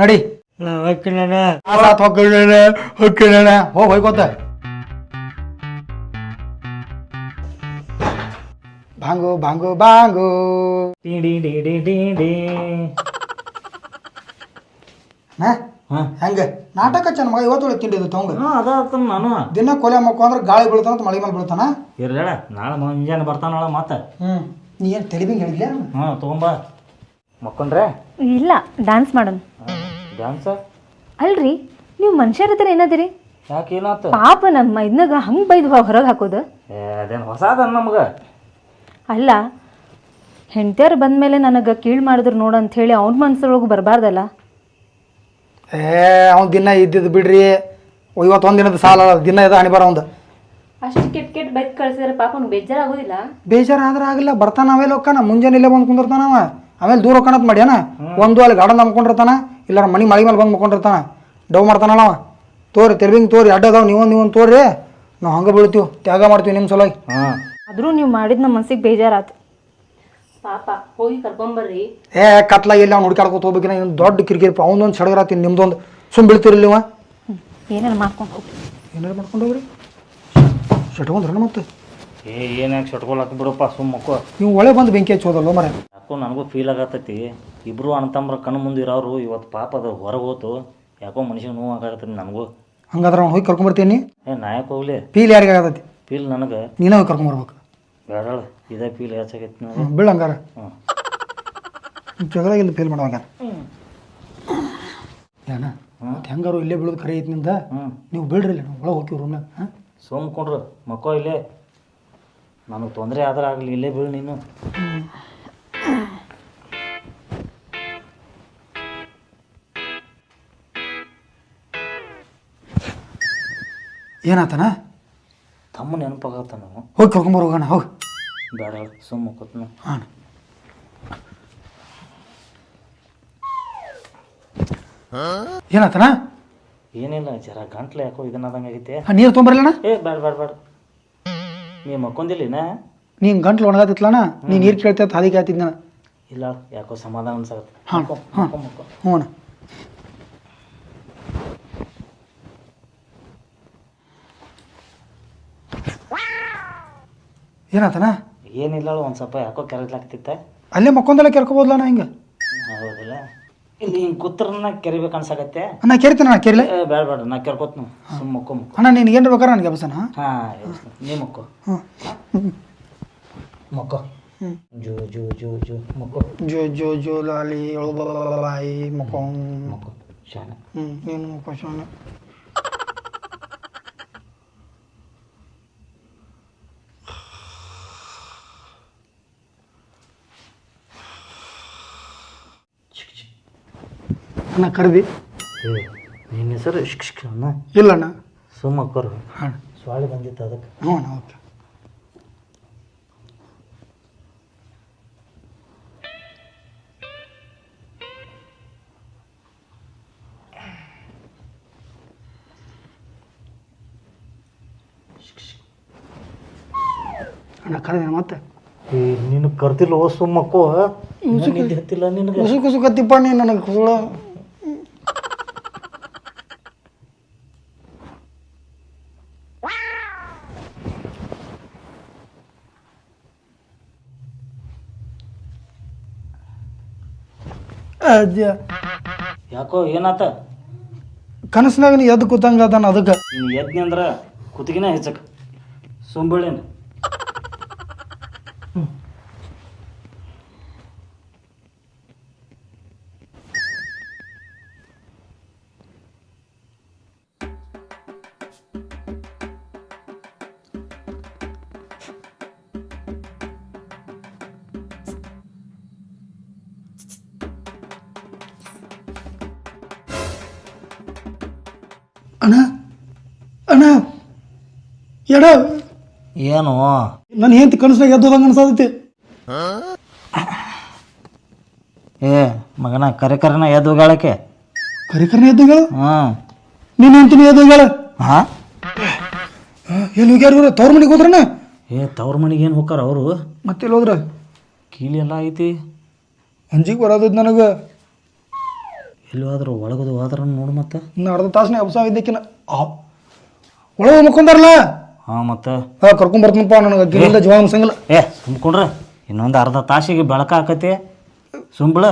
ನಡಿ. ಹೊಕ್ಕಿನಣ್ಣ. ಹೋಗ್ ಹೋಯ್ಕೋತ. ಬಾಂಗು ಬಾಂಗು ಬಾಂಗು. ಹೆಂಗ ನಾಟಕ ಚೆನ್ನ ಮಗ. ಇವತ್ತು ತಿಂಡಿದ್ದು ತೊಂಗ ನಾನು ದಿನ ಕೊಲೆ ಮಕ್ಕಳು ಅಂದ್ರೆ ಗಾಳಿ ಬೀಳ್ತಾನ, ಮಳೆ ಮೇಲೆ ಬೀಳ್ತಾನ. ಇರ್ಲೇಳ, ನಾಳೆ ಮುಂಜಾನೆ ಬರ್ತಾನಳ ಮತ್ತೆ. ನೀ ಏನು ತೆಲಿಬಿಂಗ್ ಹೇಳಿಲ್ಲ? ತಗೊಂಬ ಮಕ್ಕೊಂಡ್ರೆ. ಇಲ್ಲ, ಡ್ಯಾನ್ಸ್ ಮಾಡೋಣ. ಡ್ಯಾನ್ಸ? ಅಲ್ರಿ, ನೀವು ಮನುಷ್ಯರ ಹತ್ರ ಏನದಿರಿ? ಯಾಕೆ ಏನಾತ? ಪಾಪ ನಮ್ಮ ಇದನ್ನಾಗ ಹಂಗೆ ಬೈದು ಹೊರಗೆ ಹಾಕೋದು. ಅದೇನು ಹೊಸಾದ ನಮ್ಗೆ? ಅಲ್ಲ, ಹೆಂಡತಿಯರು ಬಂದ್ಮೇಲೆ ನನಗೆ ಕೀಳು ಮಾಡಿದ್ರು ನೋಡು ಅಂತ ಹೇಳಿ ಅವ್ನ ಮನ್ಸೊಳಗೆ ಬರಬಾರ್ದಲ್ಲ. ಅವ್ನು ದಿನ ಇದ್ದಿದ್ದು ಬಿಡ್ರಿ. ಇವತ್ತೊಂದು ದಿನದ ಸಾಲ ದಿನ ಇದೆ ಹಣಿ ಬರ ಒಂದು. ಅಷ್ಟು ಕೆಟ್ಟ ಕೆಟ್ಟ ಬೈಕ್ ಕಳ್ಸಿದ್ರೆ ಪಾಪ ಬೇಜಾರಾಗೋದಿಲ್ಲ? ಬೇಜಾರಾದ್ರೆ ಆಗಿಲ್ಲ, ಬರ್ತಾನ ಆಮೇಲೆ ಹೋಗ್ತಾನ. ಮುಂಜಾನೆ ಇಲ್ಲೇ ಬಂದು ಕುಂದಿರ್ತಾನ ಅವ. ಆಮೇಲೆ ದೂರ ಹೋಗೋಣತ್ ಮಾಡ್ಯಾನ. ಒಂದು ಅಲ್ಲಿ ಗಾರ್ಡನ್ ಮಕ್ಕೊಂಡಿರ್ತಾನ, ಇಲ್ಲ ಮನೆ ಮಳೆ ಮೇಲೆ ಬಂದು ಮಕ್ಕೊಂಡಿರ್ತಾನ. ಡವ್ ಮಾಡ್ತಾನಲ್ಲ ಅವ. ತೋರಿ ತೆರ್ಬಿಂಗ್ ತೋರಿ ಅಡ್ಡ ಅದಾವ. ನೀವೊಂದು ತೋರಿ, ನಾವು ಹಂಗೆ ಬೀಳ್ತೀವಿ, ತ್ಯಾಗ ಮಾಡ್ತೀವಿ ನಿಮ್ಮ ಸಲುವಾಗಿ. ಆದರೂ ನೀವು ಮಾಡಿದ ನಮ್ಮ ಮನ್ಸಿಗೆ ಬೇಜಾರಾತು. ಪಾಪ ಹೋಗಿ ಕರ್ಕೊಂಬರ್ರಿ. ಕತ್ಲಾಗ ಎಲ್ಲಿ ಅವ್ನು ಹುಡುಕಾಡ್ಕೊತ ಹೋಗ್ಬೇಕಿನ. ಇನ್ನು ದೊಡ್ಡ ಕಿರಿಕಿರಿ ಅವನೊಂದು ಸಡಗರಾತೀನಿ, ನಿಮ್ದೊಂದು ಸುಮ್ ಬೀಳ್ತಿರಲಿವ? ಏನೇನು ಮಾಡ್ಕೊಂಡು ಹೋಗಿ. ಏನಾರು ಮಾಡ್ಕೊಂಡು ಹೋಗ್ರಿ. ಶಟ್ಕೊಂಡ್ರಣ ಮತ್ತೆ ಏನಾಗ ಶಟ್ಕೊಳಕ್ ಬಿಡಪ್ಪ, ಸುಮ್ಮ ಮಕ್ಕೋ. ನೀವು ಒಳ್ಳೆ ಬಂದು ಬೆಂಕಿ ಹಚ್ಚೋದಲ್ಲ ಮರ. ಯಾಕೋ ನನಗೂ ಫೀಲ್ ಆಗತ್ತೈತಿ. ಇಬ್ರು ಅಣ್ಣ ತಮ್ಮರ ಕಣ್ಣು ಮುಂದೆ ಇರೋರು ಇವತ್ತು ಪಾಪ ಅದು ಹೊರಗೆ ಹೋತು. ಯಾಕೋ ಮನುಷ್ಯಗೆ ನೋವು ಆಗಾಕತ್ತದ ನನಗೂ. ಹಂಗಾದ್ರೆ ಅವ್ನು ಹೋಗಿ ಕರ್ಕೊಂಬರ್ತೀನಿ. ನಾ ಯಾಕೆ ಹೋಗ್ಲಿ? ಫೀಲ್ ಯಾರಿಗೆ ಆಗತೈತಿ? ಫೀಲ್ ನನಗೆ. ನೀನೇ ಹೋಗಿ ಕರ್ಕೊಂಬರ್ಬೇಕು. ಬೇಡಲ್ಲ, ಇದೇ ಫೀಲ್ ಹೆಚ್ಚಾಗೈತಿ ನನಗೆ. ಬೀಳ ಹಂಗಾರ ಹ್ಞೂ ಜಗಳ ಇಲ್ಲಿ ಫೇಲ್ ಮಾಡೋ ಹಂಗಾರ ಏನ ಮತ್ತೆ ಹೆಂಗಾರು ಇಲ್ಲೇ ಬೀಳೋದು ಖರೆ ಐತಿ ನಿಂದ. ನೀವು ಬೀಳ್ರಿ ಇಲ್ಲ, ನಾವು ಒಳಗೆ ಹೋಗ್ತೀವಿ ರೂಮ್ನಾಗ. ಹಾಂ ಸುಮ್ಕೊಂಡ್ರು ಮಕ್ಕೋ ಇಲ್ಲೇ. ನನಗೆ ತೊಂದರೆ ಆದ್ರೆ ಆಗಲಿ, ಇಲ್ಲೇ ಬೀಳು ನೀನು. ಏನಾತನ? ತಮ್ಮ ನೆನಪಾಗತ್ತ ನಾವು. ಹೋಗಿ ಕರ್ಕೊಂಬರ್ ಹೋಗೋಣ. ಹೋಗಿ. ಬೇಡ ಸುಮ್ಮ ಮಕ್ಕೋತ್ನ. ಹಾಂ ಏನಾತನ? ಏನಿಲ್ಲ, ಜರ ಗಂಟ್ಲು ಯಾಕೋ ಇದನ್ನಾದಂಗೆ ಆಗೈತೆ. ನೀರು ತೊಗೊಂಬರ್ಲಣ್ಣ. ಏ ಬೇಡ ಬೇಡ ಬೇಡ, ನೀ ಮಕ್ಕೊಂದಿಲ್ಲಿನ? ನೀನು ಗಂಟ್ಲು ಒಣಗಾತಿತ್ಲಣ್ಣ, ನೀನು ನೀರು ಕೇಳ್ತೇವೆ ಹಾದಿ ಕೇಳ್ತಿದ್ದ ನಾನು. ಇಲ್ಲ ಯಾಕೋ ಸಮಾಧಾನ ಅನ್ಸಾಗತ್ತೆ. ಹಾಂ ಹಾಂ ಹ್ಞೂ ಅಣ್ಣ. ಏನಾತನ? ಏನಿಲ್ಲ, ಒಂದು ಸ್ವಲ್ಪ ಯಾಕೋ ಕೆರಗ್ಲಾಗ್ತಿತ್ತ. ಅಲ್ಲೇ ಮಕ್ಕೊಂದೆಲ್ಲ ಕೆರ್ಕೋಬೋದ್ಲಣ್ಣ ಹಿಂಗೆ? ಹೌದಿಲ್ಲ, ಇಲ್ಲಿ ಹಿಂಗೆ ಕೂತ್ರನ್ನ ಕೆರಿಬೇಕು ಅನ್ಸಾಗತ್ತೆ. ನಾ ಕೆರಿತೇನೆ ಅಣ್ಣ, ಕೆರಿಲೆ. ಬೇಡ ಬೇಡ, ನಾ ಕೆರ್ಕೋತ್ನು. ಸುಮ್ಮ ಮಕ್ಕೋ ಅಣ್ಣ ನಿನ್ಗೆ ಏನು ಬೇಕಾರೆ ನನಗೆ ಬಸನ. ಹಾಂ ನೀ ಮಕ್ಕೋ. ಹಾಂ ಮಕ್ಕೋ. ಜೋ ಜೋ ಜೋ ಜೋ ಮಕ್ಕೋ. ಜೋ ಜೋ ಜೋ ಲಾಲಿ ಬಾಯಿ ಮಕ್ಕೋ ಮಕ್ಕೋ ಶಾನ. ನೀನು ಮಕ್ಕೋ ಶಾನ. ಅಣ್ಣ ಕರ್ದಿ? ನಿನ್ನ ಹೆಸರು ಶಿಕ್ಷಕ ಅಣ್ಣ? ಇಲ್ಲಣ್ಣ. ಸುಮ್ಮಕ್ಕರು. ಹಾಂ ಸ್ವಾಳಿ ಬಂದಿತ್ತು ಅದಕ್ಕೆ. ಹ್ಞೂ ಅಣ್ಣ ಓಕೆ. ಅಣ್ಣ ಕರೆದ ಮತ್ತೆ? ನೀನು ಕರ್ತಿಲ್ಲ ಓ ಸುಮ್ಮಕ್ಕೋ. ನಿದ್ದೆ ಹತ್ತಿಲ್ಲ ನಿನಗೆ? ಕುಸು ಕುಸು ಕತ್ತಿಪ್ಪ ನೀನು ನನಗೆ ಕುಸುಳ. ಯಾಕೋ ಏನಾತ? ಕನಸಿನಾಗ ನೀ ಎದ್ದು ಕೂತಂಗ ಅದಾನ ಅದಕ್ಕೆ. ನೀನು ಯಜ್ಞ ಅಂದ್ರೆ ಕುತ್ತಿಗೆನ ಹೆಚ್ಚಕ್ಕೆ ಸುಂಬಳೇನು. ಅಣ್ಣ ಅಣ್ಣ ಎಡ ಏನು? ನನ್ನ ಹೆಂಡತಿ ಕನಸಿನಾಗ ಎದ್ದೋದಂಗ ಅನ್ಸಾದೈತಿ. ಏ ಮಗನ ಕರೆನ ಎದ್ದು ಹೋಗಾಳಕ್ಕೆ. ಕರಿಕರ್ನ ಎದ್ದೋಗ್ಯಾಳ? ಹಾಂ. ನೀನು ಹೆಂಡತಿನ ಎದ್ದೋಗ್ಯಾಳ? ಹಾಂ. ಎಲ್ಲಿ ಹೋಗ್ಯಾರ ಇವ್ರು? ತವ್ರ ಮನೆಗೆ ಹೋದ್ರಣ್ಣ? ಏ ತವ್ರ ಮನೆಗೆ ಏನು ಹೋಗಾರ ಅವರು? ಮತ್ತೆ ಎಲ್ಲಿ ಹೋದ್ರ? ಕೀಲಿ ಎಲ್ಲ ಐತಿ. ಅಂಜಿಗೆ ಬರೋದೈತಿ ನನಗೆ. ಎಲ್ಲಿ ಹೋದ್ರು? ಒಳಗದು ಹೋದ್ರ ನೋಡು. ಮತ್ತೆ ಇನ್ನು ಅರ್ಧ ತಾಸನೇ ಅಬ್ಸ ಇದ್ದಕ್ಕಿನ ಒಳಗೆ ಮಕ್ಕೊಂದಾರಲ್ಲ. ಹಾಂ ಮತ್ತೆ ಕರ್ಕೊಂಬರ್ತನಪ್ಪ, ನನಗೆ ಗಿರಿಂದ ಜೀವ ಅನ್ಸಂಗಿಲ್ಲ. ಏ ಸುಮ್ಕೊಂಡ್ರೆ ಇನ್ನೊಂದು ಅರ್ಧ ತಾಸಿಗೆ ಬೆಳಕ ಹಾಕತಿ. ಸುಂಬಳ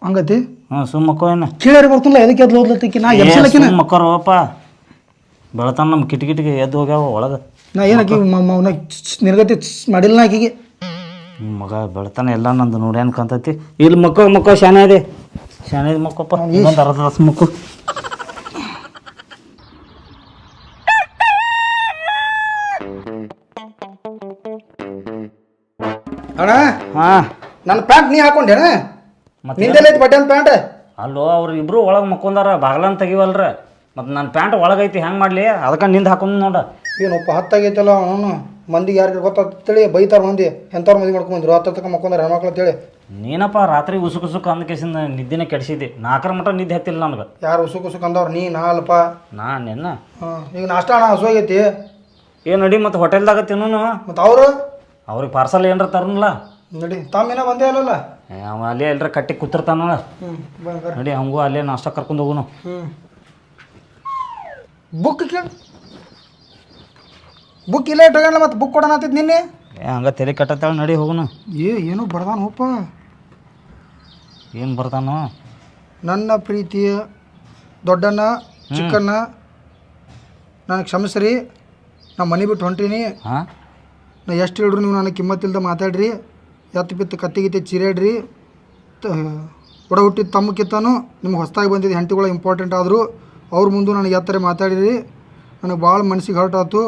ಹಂಗತಿ. ಹಾಂ ಸುಮ್ಮಕ್ಕೋ. ಏನು ಕೇಳ್ಯಾರ ಬರ್ತಿಲ್ಲ, ಎದಕ್ಕೆ ಎದ್ದು ಹೋದ್ಲತ್ತಿಕ್ಕಿ ನಾ ಎಬ್ಸಲಕ್ಕಿನ. ಮಕ್ಕರಪ್ಪ ಬೆಳತಾನ ನಮ್ಮ ಕಿಟಕಿಟಿಗೆ ಎದ್ದು ಹೋಗ್ಯಾವ ಒಳಗೆ. ನಾ ಏನಕ್ಕಿ ನಿರ್ಗತಿ ಮಾಡಿಲ್ಲ ನಾ ಆಕಿಗೆ. ಮಗ ಬೆಳತಾನ ಎಲ್ಲ ನಂದು ನೋಡಿ ಅನ್ಕಂತತಿ. ಇಲ್ಲಿ ಮಕ್ಕೋ ಶಾನೆ ಇದೆ. ಶಾನೆ ಇದೆ ಮಕ್ಕಪ್ಪ. ಇನ್ನೊಂದು ಅರ್ಧ ತಾಸು ಮಕ್ಕೋ. ಅಣ್ಣ ಹಾಂ. ನನ್ನ ಪ್ಯಾಂಟ್ ನೀ ಹಾಕೊಂಡೇನ? ನಿಂದೆಲ್ಲ ಐತಿ ಬಟ್ಟೆ ಪ್ಯಾಂಟ್? ಅಲ್ಲೋ ಅವ್ರು ಇಬ್ರು ಒಳಗೆ ಮಕ್ಕೊಂದಾರ, ಬಾಗ್ಲನ್ ತೆಗಿವಲ್ರ. ಮತ್ತು ನನ್ನ ಪ್ಯಾಂಟ್ ಒಳಗೈತಿ, ಹೆಂಗೆ ಮಾಡಲಿ? ಅದಕ್ಕೆ ನಿಂದು ಹಾಕೊಂಡು ನೋಡ. ಏನಪ್ಪ ಹತ್ತಾಗೈತಲ್ಲ ಅವನು. ಮಂದಿಗೆ ಯಾರಿಗೆ ಗೊತ್ತಾಗ್ತೇಳಿ ಬೈತಾರ ಮಂದಿ. ಎಂಥವ್ರು ಮದುವೆ ಮಾಡ್ಕೊಂಬಂದ್ರು ಹತ್ತು ತಕ್ಕ ಮಕ್ಕೊಂದಾರ ಹೆಣ್ಮಕ್ಳು ಅಂತೇಳಿ. ನೀನಪ್ಪ ರಾತ್ರಿ ಉಸುಕು ಅಂದಕೇಸಿಂದ ನಿದ್ದೆನೇ ಕೆಡಿಸಿದ್ದೆ. 4 ಮಟ ನಿದ್ದೆ ಹತ್ತಿಲ್ಲ ನನಗೆ. ಯಾರು ಉಸುಕ್ ಅಂದವ್ರು? ನೀ ನಾಲ್ಪ. ನಾನೆನ್ನ ಈಗ ನಾಷ್ಟ ಅಣ್ಣ ಹಸುವಾಗೈತಿ. ಏನು ನಡಿ ಮತ್ತು ಹೋಟೆಲ್ದಾಗ ತಿನ್ನೋನು. ಮತ್ತು ಅವರು ಅವ್ರಿಗೆ ಪಾರ್ಸಲ್ ಏನರ ತರನಲ್ಲ. ನಡಿ ತಮ್ಮಿನ ಬಂದೇ ಅಲ್ಲಲ್ಲ. ಅವ ಅಲ್ಲೇ ಎಲ್ಲರ ಕಟ್ಟಿ ಕೂತಿರ್ತಾನ. ಬಂಗಾರ ನಡಿ ಹಂಗೂ ಅಲ್ಲೇ ನಾಷ್ಟ ಕರ್ಕೊಂಡು ಹೋಗುನು. ಬುಕ್ ಕೇಳಿ ಬುಕ್ ಇಲ್ಲೇ ಇಟ್ಟೋಗಲ್ಲ. ಮತ್ತು ಬುಕ್ ಕೊಡೋಣ ಆತಿದ್ ನಿನ್ನೆ. ಹಂಗೆ ತಲೆ ಕಟ್ಟತ್ತಾಳ. ನಡಿ ಹೋಗುನು. ಏನೋ ಬರ್ದಾನ ಹೋಪ. ಏನು ಬರ್ತಾನೋ? ನನ್ನ ಪ್ರೀತಿಯ ದೊಡ್ಡಣ್ಣ ಚಿಕ್ಕಣ್ಣ ನನಗೆ ಕ್ಷಮಿಸ್ರಿ, ನಾ ಮನೆ ಬಿಟ್ಟು ಹೊಂಟೀನಿ. ಹಾಂ ನಾ ಎಷ್ಟು ಹೇಳ್ರಿ ನೀವು ನನಗೆ ಕಿಮ್ಮತ್ತಿಲ್ದ ಮಾತಾಡ್ರಿ, ಎತ್ತು ಬಿತ್ತು ಕತ್ತಿಗಿತ್ತೆ ಚೀರಾಡ್ರಿ. ಒಡ ಹುಟ್ಟಿದ ತಮ್ಮಕ್ಕಿತ್ತಾನು ನಿಮ್ಗೆ ಹೊಸದಾಗಿ ಬಂದಿದ್ದು ಹೆಂಡತಿಗಳು ಇಂಪಾರ್ಟೆಂಟ್ ಆದರು. ಅವ್ರ ಮುಂದೆ ನನಗೆ ಎತ್ತರ ಮಾತಾಡಿರಿ. ನನಗೆ ಭಾಳ ಮನಸ್ಸಿಗೆ ಹರ್ಟ್ ಆಯ್ತು.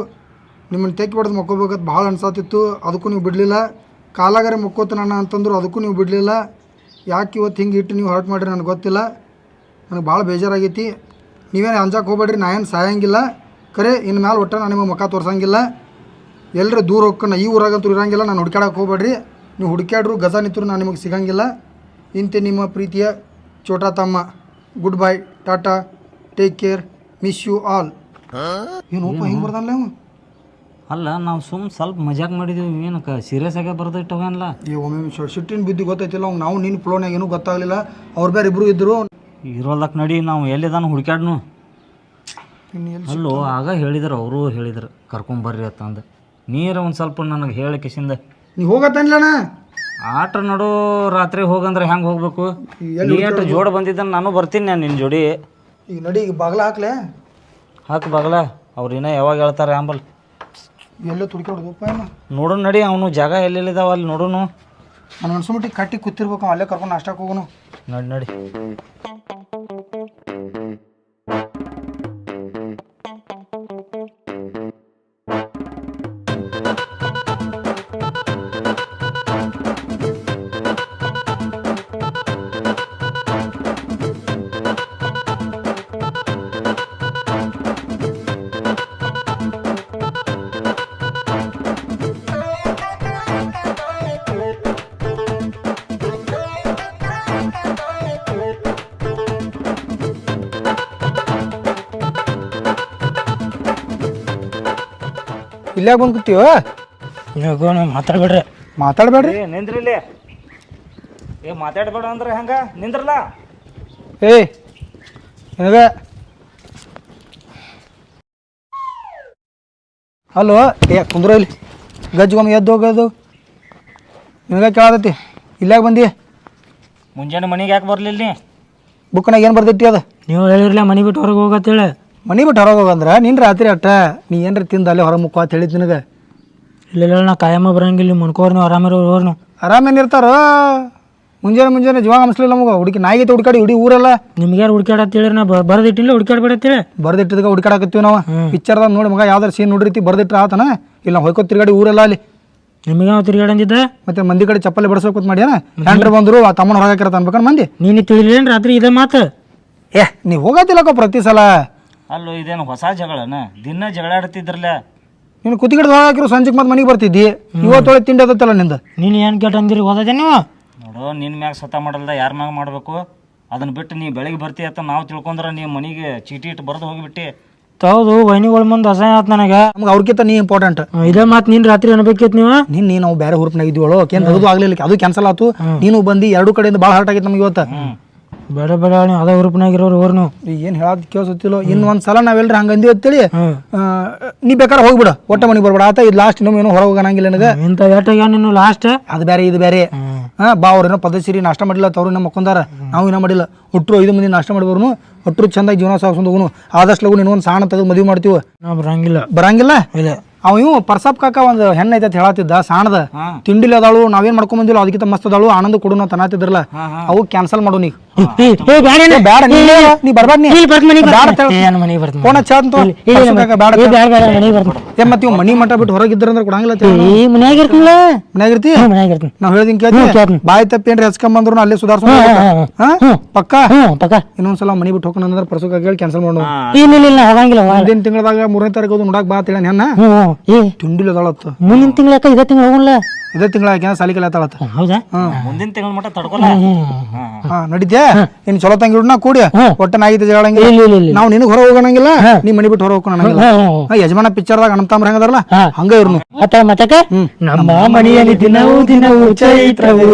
ನಿಮ್ಮನ್ನು ತೆಕ್ಕಿ ಹೊಡೆದು ಮಕ್ಕೋಬೇಕಂತ ಭಾಳ ಅನ್ಸಾತಿತ್ತು, ಅದಕ್ಕೂ ನೀವು ಬಿಡಲಿಲ್ಲ. ಕಾಲಾಗಾರೆ ಮಕ್ಕೋತ ನನ್ನ ಅಂತಂದ್ರು ಅದಕ್ಕೂ ನೀವು ಬಿಡಲಿಲ್ಲ. ಯಾಕೆ ಇವತ್ತು ಹಿಂಗೆ ಇಟ್ಟು ನೀವು ಹರ್ಟ್ ಮಾಡಿರಿ ನನಗೆ ಗೊತ್ತಿಲ್ಲ. ನನಗೆ ಭಾಳ ಬೇಜಾರಾಗೈತಿ. ನೀವೇನು ಅಂಜಕ್ಕೆ ಹೋಗ್ಬೇಡ್ರಿ, ನಾ ಏನು ಸಾಯಂಗಿಲ್ಲ. ಖರೆ ಇನ್ನು ಮ್ಯಾಲೆ ಒಟ್ಟು ನಾನು ನಿಮಗೆ ಮುಖ ತೋರ್ಸಂಗಿಲ್ಲ. ಎಲ್ಲರೂ ದೂರ ಹೋಗ್ಕೊಂಡು ಈ ಊರಾಗಂತೂ ಇರೋಂಗಿಲ್ಲ. ನಾನು ಹುಡ್ಕ್ಯಾಡಕ್ಕೆ ಹೋಗ್ಬೇಡ್ರಿ. ನೀವು ಹುಡುಕ್ಯಾಡ್ರು ಗಜ ನಿಂತರು ನಾನು ನಿಮಗೆ ಸಿಗಂಗಿಲ್ಲ. ಇಂತೆ ನಿಮ್ಮ ಪ್ರೀತಿಯ ಚೋಟಾ ತಮ್ಮ. Good bye, tata, take care, miss you all. ಏನು ಹಿಂಗೆ ಬರ್ದಲ್ಲ ಅವ? ಅಲ್ಲ ನಾವು ಸ್ವಲ್ಪ ಮಜಾಕ್ ಮಾಡಿದ್ದೀವಿ, ಏನಕ್ಕೆ ಸೀರಿಯಸ್ ಆಗೇ ಬರ್ದಿಟ್ಟವಲ್ಲ. ಒಮ್ಮೆ ಸಿಟ್ಟಿನ ಬಿದ್ದು ಗೊತ್ತೈತಿಲ್ಲ ಅವ್ನು. ನಾವು ನಿನ್ನ ಫ್ಲೋನಾಗ ಏನೂ ಗೊತ್ತಾಗಲಿಲ್ಲ. ಅವ್ರು ಬೇರೆ ಇಬ್ಬರು ಇದ್ದರು. ಇರೋದಕ್ಕೆ ನಡಿ, ನಾವು ಎಲ್ಲಿದಾನು ಹುಡುಕ್ಯಾಡ್ನು. ಅಲ್ಲೋ ಆಗ ಹೇಳಿದ್ರು, ಅವರು ಹೇಳಿದ್ರು ಕರ್ಕೊಂಬರ್ರಿ ಅಂತಂದು. ನೀರು ಒಂದು ಸ್ವಲ್ಪ ನನಗೆ ಹೇಳಿ ಕಿಸಿಂದ. ನೀವು ಹೋಗತ್ತನ್ಲಣ್ಣ? ಆಟ ನಡು ರಾತ್ರಿ ಹೋಗಂದ್ರೆ ಹೆಂಗೆ ಹೋಗ್ಬೇಕು? ಎಷ್ಟು ಜೋಡ ಬಂದಿದ್ದಾನೆ, ನಾನು ಬರ್ತೀನಿ ನಾನು ನಿನ್ನ ಜೋಡಿ. ಈಗ ನಡಿ, ಈಗ ಬಾಗ್ಲ ಹಾಕ್ಲೆ? ಹಾಕಿ ಬಾಗಲ. ಅವ್ರು ಇನ್ನೂ ಯಾವಾಗ ಹೇಳ್ತಾರೆ ಆಂಬಲ್. ಎಲ್ಲೋ ತುಡ್ಕೊಡ್ದಪ್ಪ ಏನ? ನೋಡೋಣ ನಡಿ, ಅವನು ಜಾಗ ಎಲ್ಲೆಲ್ಲಿದಾವ ಅಲ್ಲಿ ನೋಡೋನು. ನಾನು ಅನ್ಸ್ಬಿಟ್ಟು ಕಟ್ಟಿ ಕೂತಿರ್ಬೇಕು, ಅಲ್ಲೇ ಕರ್ಕೊಂಡು ನಾಷ್ಟಕ್ಕೆ ಹೋಗೋನು. ನಡಿ ನಡಿ. ಇಲ್ಲಾಗ ಬಂದು ಕೂತೀವ? ಮಾತಾಡ್ಬೇಡ್ರಿ. ಮಾತಾಡಬೇಡ್ರಿ. ನಿಂದ್ರಿ ಇಲ್ಲಿ. ಮಾತಾಡ್ಬೇಡ ಅಂದ್ರೆ ಹೆಂಗ? ನಿಂದ್ರಲ್ಲ. ನಿನಗ ಅಲ್ಲೋ ಕುಂದ್ರ ಇಲ್ಲಿ ಗಜ್ಗೊಮ್ಮೆ ಎದ್ದು ಹೋಗೋದು ನಿನಗ ಕೇಳತೈತಿ. ಇಲ್ಲಾಗ ಬಂದಿ? ಮುಂಜಾನೆ ಮನೆಗೆ ಯಾಕೆ ಬರ್ಲಿಲ್ಲ ನೀ? ಬುಕ್ನಾಗ ಏನು ಬರ್ದಿಟ್ಟಿ ಅದ? ನೀವು ಹೇಳಿರ್ಲ ಮನೆ ಬಿಟ್ಟು ಹೊರಗೆ ಹೋಗತ್ತೇಳಿ. ಮನೆ ಬಿಟ್ಟು ಹೊರಗೆ ಹೋಗಂದ್ರೆ ನಿನ್ನ ರಾತ್ರಿ ಅಟ್ಟ ನೀ ಏನ್ರ ತಿಂದು ಅಲ್ಲೇ ಹೊರ ಮುಕ್ಕೋ ಅಂತ ಹೇಳಿದ್ ನಿನಗೆ. ಇಲ್ಲ ನಾ ಕಾಯಮ್ಮ ಬರಂಗಿಲ್ಲ, ನೀವು ಮನ್ಕೋರ್ ನೀವು ಆರಾಮಿರೋರು ಹೋರ್ ನೀವು. ಆರಾಮೇನಿರ್ತಾರೋ? ಮುಂಜಾನೆ ಜೀವ ಅನಿಸ್ಲಿಲ್ಲ ನಮಗೆ. ಹುಡುಕಿ ನಾಯಿಗೈತೆ ಹುಡುಕಾಡಿ ಇಡೀ ಊರೆಲ್ಲ. ನಿಮ್ಗೆ ಯಾರು ಹುಡ್ಕ್ಯಾಡತ್ತೇಳಿ ನಾ ಬರ್ದಿಟ್ಟಿಲ್ಲ, ಹುಡ್ಕ್ಯಾಡ್ಬೇಡತ್ತೇಳಿ. ಬರ್ದಿಟ್ಟಿದಾಗ ಹುಡುಕಾಡಕತ್ತೀವಿ ನಾವು. ಪಿಕ್ಚರ್ದಾಗ ನೋಡಿ ಮಗ ಯಾವ್ದಾರು ಸೀನ್ ನೋಡಿರ್ತಿ ಬರ್ದಿಟ್ರ ಆತನ ಇಲ್ಲ ಹೊಯ್ಕೋ ತಿರ್ಗಾಡಿ ಊರೆಲ್ಲ ಅಲ್ಲಿ. ನಿಮಗೆ ಯಾವ ತಿರ್ಗಾಡಂದಿದ್ದ? ಮತ್ತೆ ಮಂದಿ ಕಡೆ ಚಪ್ಪಲಿ ಬಡಿಸ್ಬೇಕು ಮಾಡ್ಯಾನ. ಹೆಂಡ್ರು ಬಂದರು ಆ ತಮ್ಮನ ಹೊರಗಾಕಿರತ್ತ ಅನ್ಬೇಕನ್ ಮಂದಿ. ನೀನು ತಿಳಿಲೇನು ರಾತ್ರಿ ಇದೇ ಮಾತು? ನೀವು ಹೋಗತ್ತಿಲ್ಲಕ್ಕ ಪ್ರತಿ ಸಲ. ಅಲ್ಲೋ ಇದೇನು ಹೊಸ ಜಗಳನ? ದಿನ ಜಗಳ ಆಡ್ತಿದ್ರಲ್ಲ. ನೀನು ಕುತ್ತಿಗಿಡ್ದು ಹೊರಗಾಕಿರೋ ಸಂಜೆಗೆ ಮತ್ತೆ ಮನೆಗೆ ಬರ್ತಿದ್ದಿ. ಇವತ್ತೊಳೆ ತಿಂಡಿ ಅದತ್ತಲ್ಲ ನಿಂದ. ನೀನು ಏನು ಕೇಟ ಅಂದಿರಿ ಓದದೆ ನೀವು? ನೋಡು, ನಿನ್ನ ಮ್ಯಾಗ ಸತ ಮಾಡಲ್ದ ಯಾರ ಮ್ಯಾಗ ಮಾಡಬೇಕು? ಅದನ್ನ ಬಿಟ್ಟು ನೀ ಬೆಳಗ್ಗೆ ಬರ್ತಿ ಅಂತ ನಾವು ತಿಳ್ಕೊಂಡ್ರೆ ನೀವು ಮನೆಗೆ ಚೀಟಿ ಇಟ್ಟು ಬರೆದು ಹೋಗಿಬಿಟ್ಟು. ಹೌದು, ವೈನಿಗಳ ಮುಂದೆ ಅಸಹ್ಯ ಆಯ್ತು ನನಗೆ. ನಮ್ಗೆ ಅವ್ರಿಗಿಂತ ನೀ ಇಂಪಾರ್ಟೆಂಟ್. ಇದೇ ಮಾತು ನೀನು ರಾತ್ರಿ ಅನ್ಬೇಕಿತ್ತು ನೀವು. ನೀನು ನಾವು ಬೇರೆ ಹುರುಪ್ನಾಗ ಇದ್ದೀವಳು ಅದು ಆಗ್ಲಿಲ್ಲ, ಅದು ಕ್ಯಾನ್ಸಲ್ ಆಯ್ತು. ನೀನು ಬಂದು ಎರಡು ಕಡೆಯಿಂದ ಭಾಳ ಹರ್ಟ್ ಆಗಿತ್ತು ನಮ್ಗೆ ಇವತ್ತು. ಬೇಡ ನೀವು ಅದ ಹುರುಪ್ನಾಗಿರೋರು ಓರ್ ನೀವು. ಏನು ಹೇಳೋದು ಕೇಳಿಸುತ್ತಿಲ್ಲ. ಇನ್ನೊಂದ್ಸಲ ನಾವೆಲ್ಲರೂ ಹಂಗೆ ಅಂದಿವಿ ಅಂತೇಳಿ ನೀ ಬೇಕಾದ್ರೆ ಹೋಗ್ಬಿಡ, ಒಟ್ಟ ಮನೆಗೆ ಬರ್ಬೇಡ ಆತ. ಇದು ಲಾಸ್ಟ್ ಇನ್ನೊಮ್ಮೆ ಏನೋ ಹೊರಗೆ ಹೋಗಂಗಿಲ್ಲ ನನಗೆ. ಇಂಥ ಏಟಾಗ ನೀನು ಲಾಸ್ಟ್ ಅದು ಬೇರೆ ಇದು ಬೇರೆ. ಬಾ ಅವ್ರೇನೋ ಪದ್ಧತಿ ನಾಷ್ಟ ಮಾಡಿಲ್ಲ ಅವ್ರು ಇನ್ನೂ ಮಕ್ಕೊಂದಾರ, ನಾವು ಇನ್ನೂ ಮಾಡಿಲ್ಲ. ಒಟ್ಟರು 5 ಮಂದಿ ನಾಷ್ಟ ಮಾಡಿಬರ್ನು, ಒಟ್ಟರು ಚಂದಾಗಿ ಜೀವನ ಸಾಗಿಸ್ಕೊಂಡು ಹೋಗುನು. ಆದಷ್ಟು ಲಗು ಇನ್ನೊಂದು ಸಾಣ ತೆಗೆದು ಮದುವೆ ಮಾಡ್ತೀವಿ. ನಾವು ಬರಂಗಿಲ್ಲ ಇಲ್ಲ. ಅವ ಇವು ಪರ್ಸಪ್ ಕಾಕ ಒಂದು ಹೆಣ್ಣು ಐತೆ ಹೇಳತ್ತಿದ್ದ ಸಾಣದ ತಿಂಡಿಲಿ ಅದಾಳು, ನಾವೇನ್ ಮಾಡ್ಕೊಂಡ್ ಬಂದಿಲ್ಲ ಅದಕ್ಕಿಂತ ಮಸ್ತ್ ಅದಾಳು, ಆನಂದ ಕೊಡು ನಾವು ತನಾತಿದ್ರಲ್ಲ. ಅವು ಕ್ಯಾನ್ಸಲ್ ಮಾಡು. ನೀ ಬೇಡ, ನೀ ಬರ್ಬೇಡ. ಮತ್ತೆ ಮನಿ ಮಠ ಬಿಟ್ಟು ಹೊರಗಿದ್ರಂದ್ರೆ ಕೊಡಂಗಿಲ್ಲ. ಮನ್ಯಾಗಿರ್ತಿ ನಾವ್ ಹೇಳ್ದಿನ್ ಕೇಳ್ತಿ. ಬಾಯಿ ತಪ್ಪೇನ್ರಿ ಹಚ್ಕೊಂಡ್ ಅಲ್ಲೇ ಸುಧಾರ್ಸೋಣ ಪಕ್ಕ. ಇನ್ನೊಂದ್ಸಲ ಮನಿ ಬಿಟ್ಟು ಹೋಗೋಣ ಪರ್ಸು ಹೇಳಿ ಕ್ಯಾನ್ಸಲ್ ಮಾಡೋಣ. ಮುಂದಿನ ತಿಂಗಳದಾಗ 3ನೇ ತಾರೀಕು ನೋಡಕ್ ಬಾ ತಿಳ ಹೆಣ್ಣ ತಿಂಡಿಲ್ ಅದಾಳತ್ತ. ಮುಂದಿನ ತಿಂಗಳಕ್ಕ ಇದೇ ತಿಂಗಳ ಹೋಗಲ್ಲ. ಇದೇ ತಿಂಗಳ ಸಾಲಿಕೆಲ್ಲ ಆತಾಳತ್ತ. ಹೌದಾ? ಮುಂದಿನ ತಿಂಗಳ ಮಟ್ಟ ತಡ್ಕೊಲ್ಲ. ನಡಿದ್ಯಾ? ಇನ್ ಚಲೋ ತಂಗಿ ಹುಡ್ನ ಕೂಡಿ ಒಟ್ಟ ನಾಯಿತ ಜಗಳಂಗಿಲ್ಲ. ನಾವು ನಿನಗ್ ಹೊರ ಹೋಗೋಣಂಗಿಲ್ಲ, ನೀ ಮನಿ ಬಿಟ್ಟು ಹೊರ ಹೋಗೋಣಂಗಿಲ್ಲ. ಯಜಮಾನ ಪಿಕ್ಚರ್ದಾಗ ಅಣ್ಣತಾಮ್ರ ಹೆಂಗದಾರಲ್ಲ ಹಂಗ ಇವ್ರು. ನಮ್ಮ ಮನೆಯಲ್ಲಿ ದಿನವೂ ಚೈತ್ರವು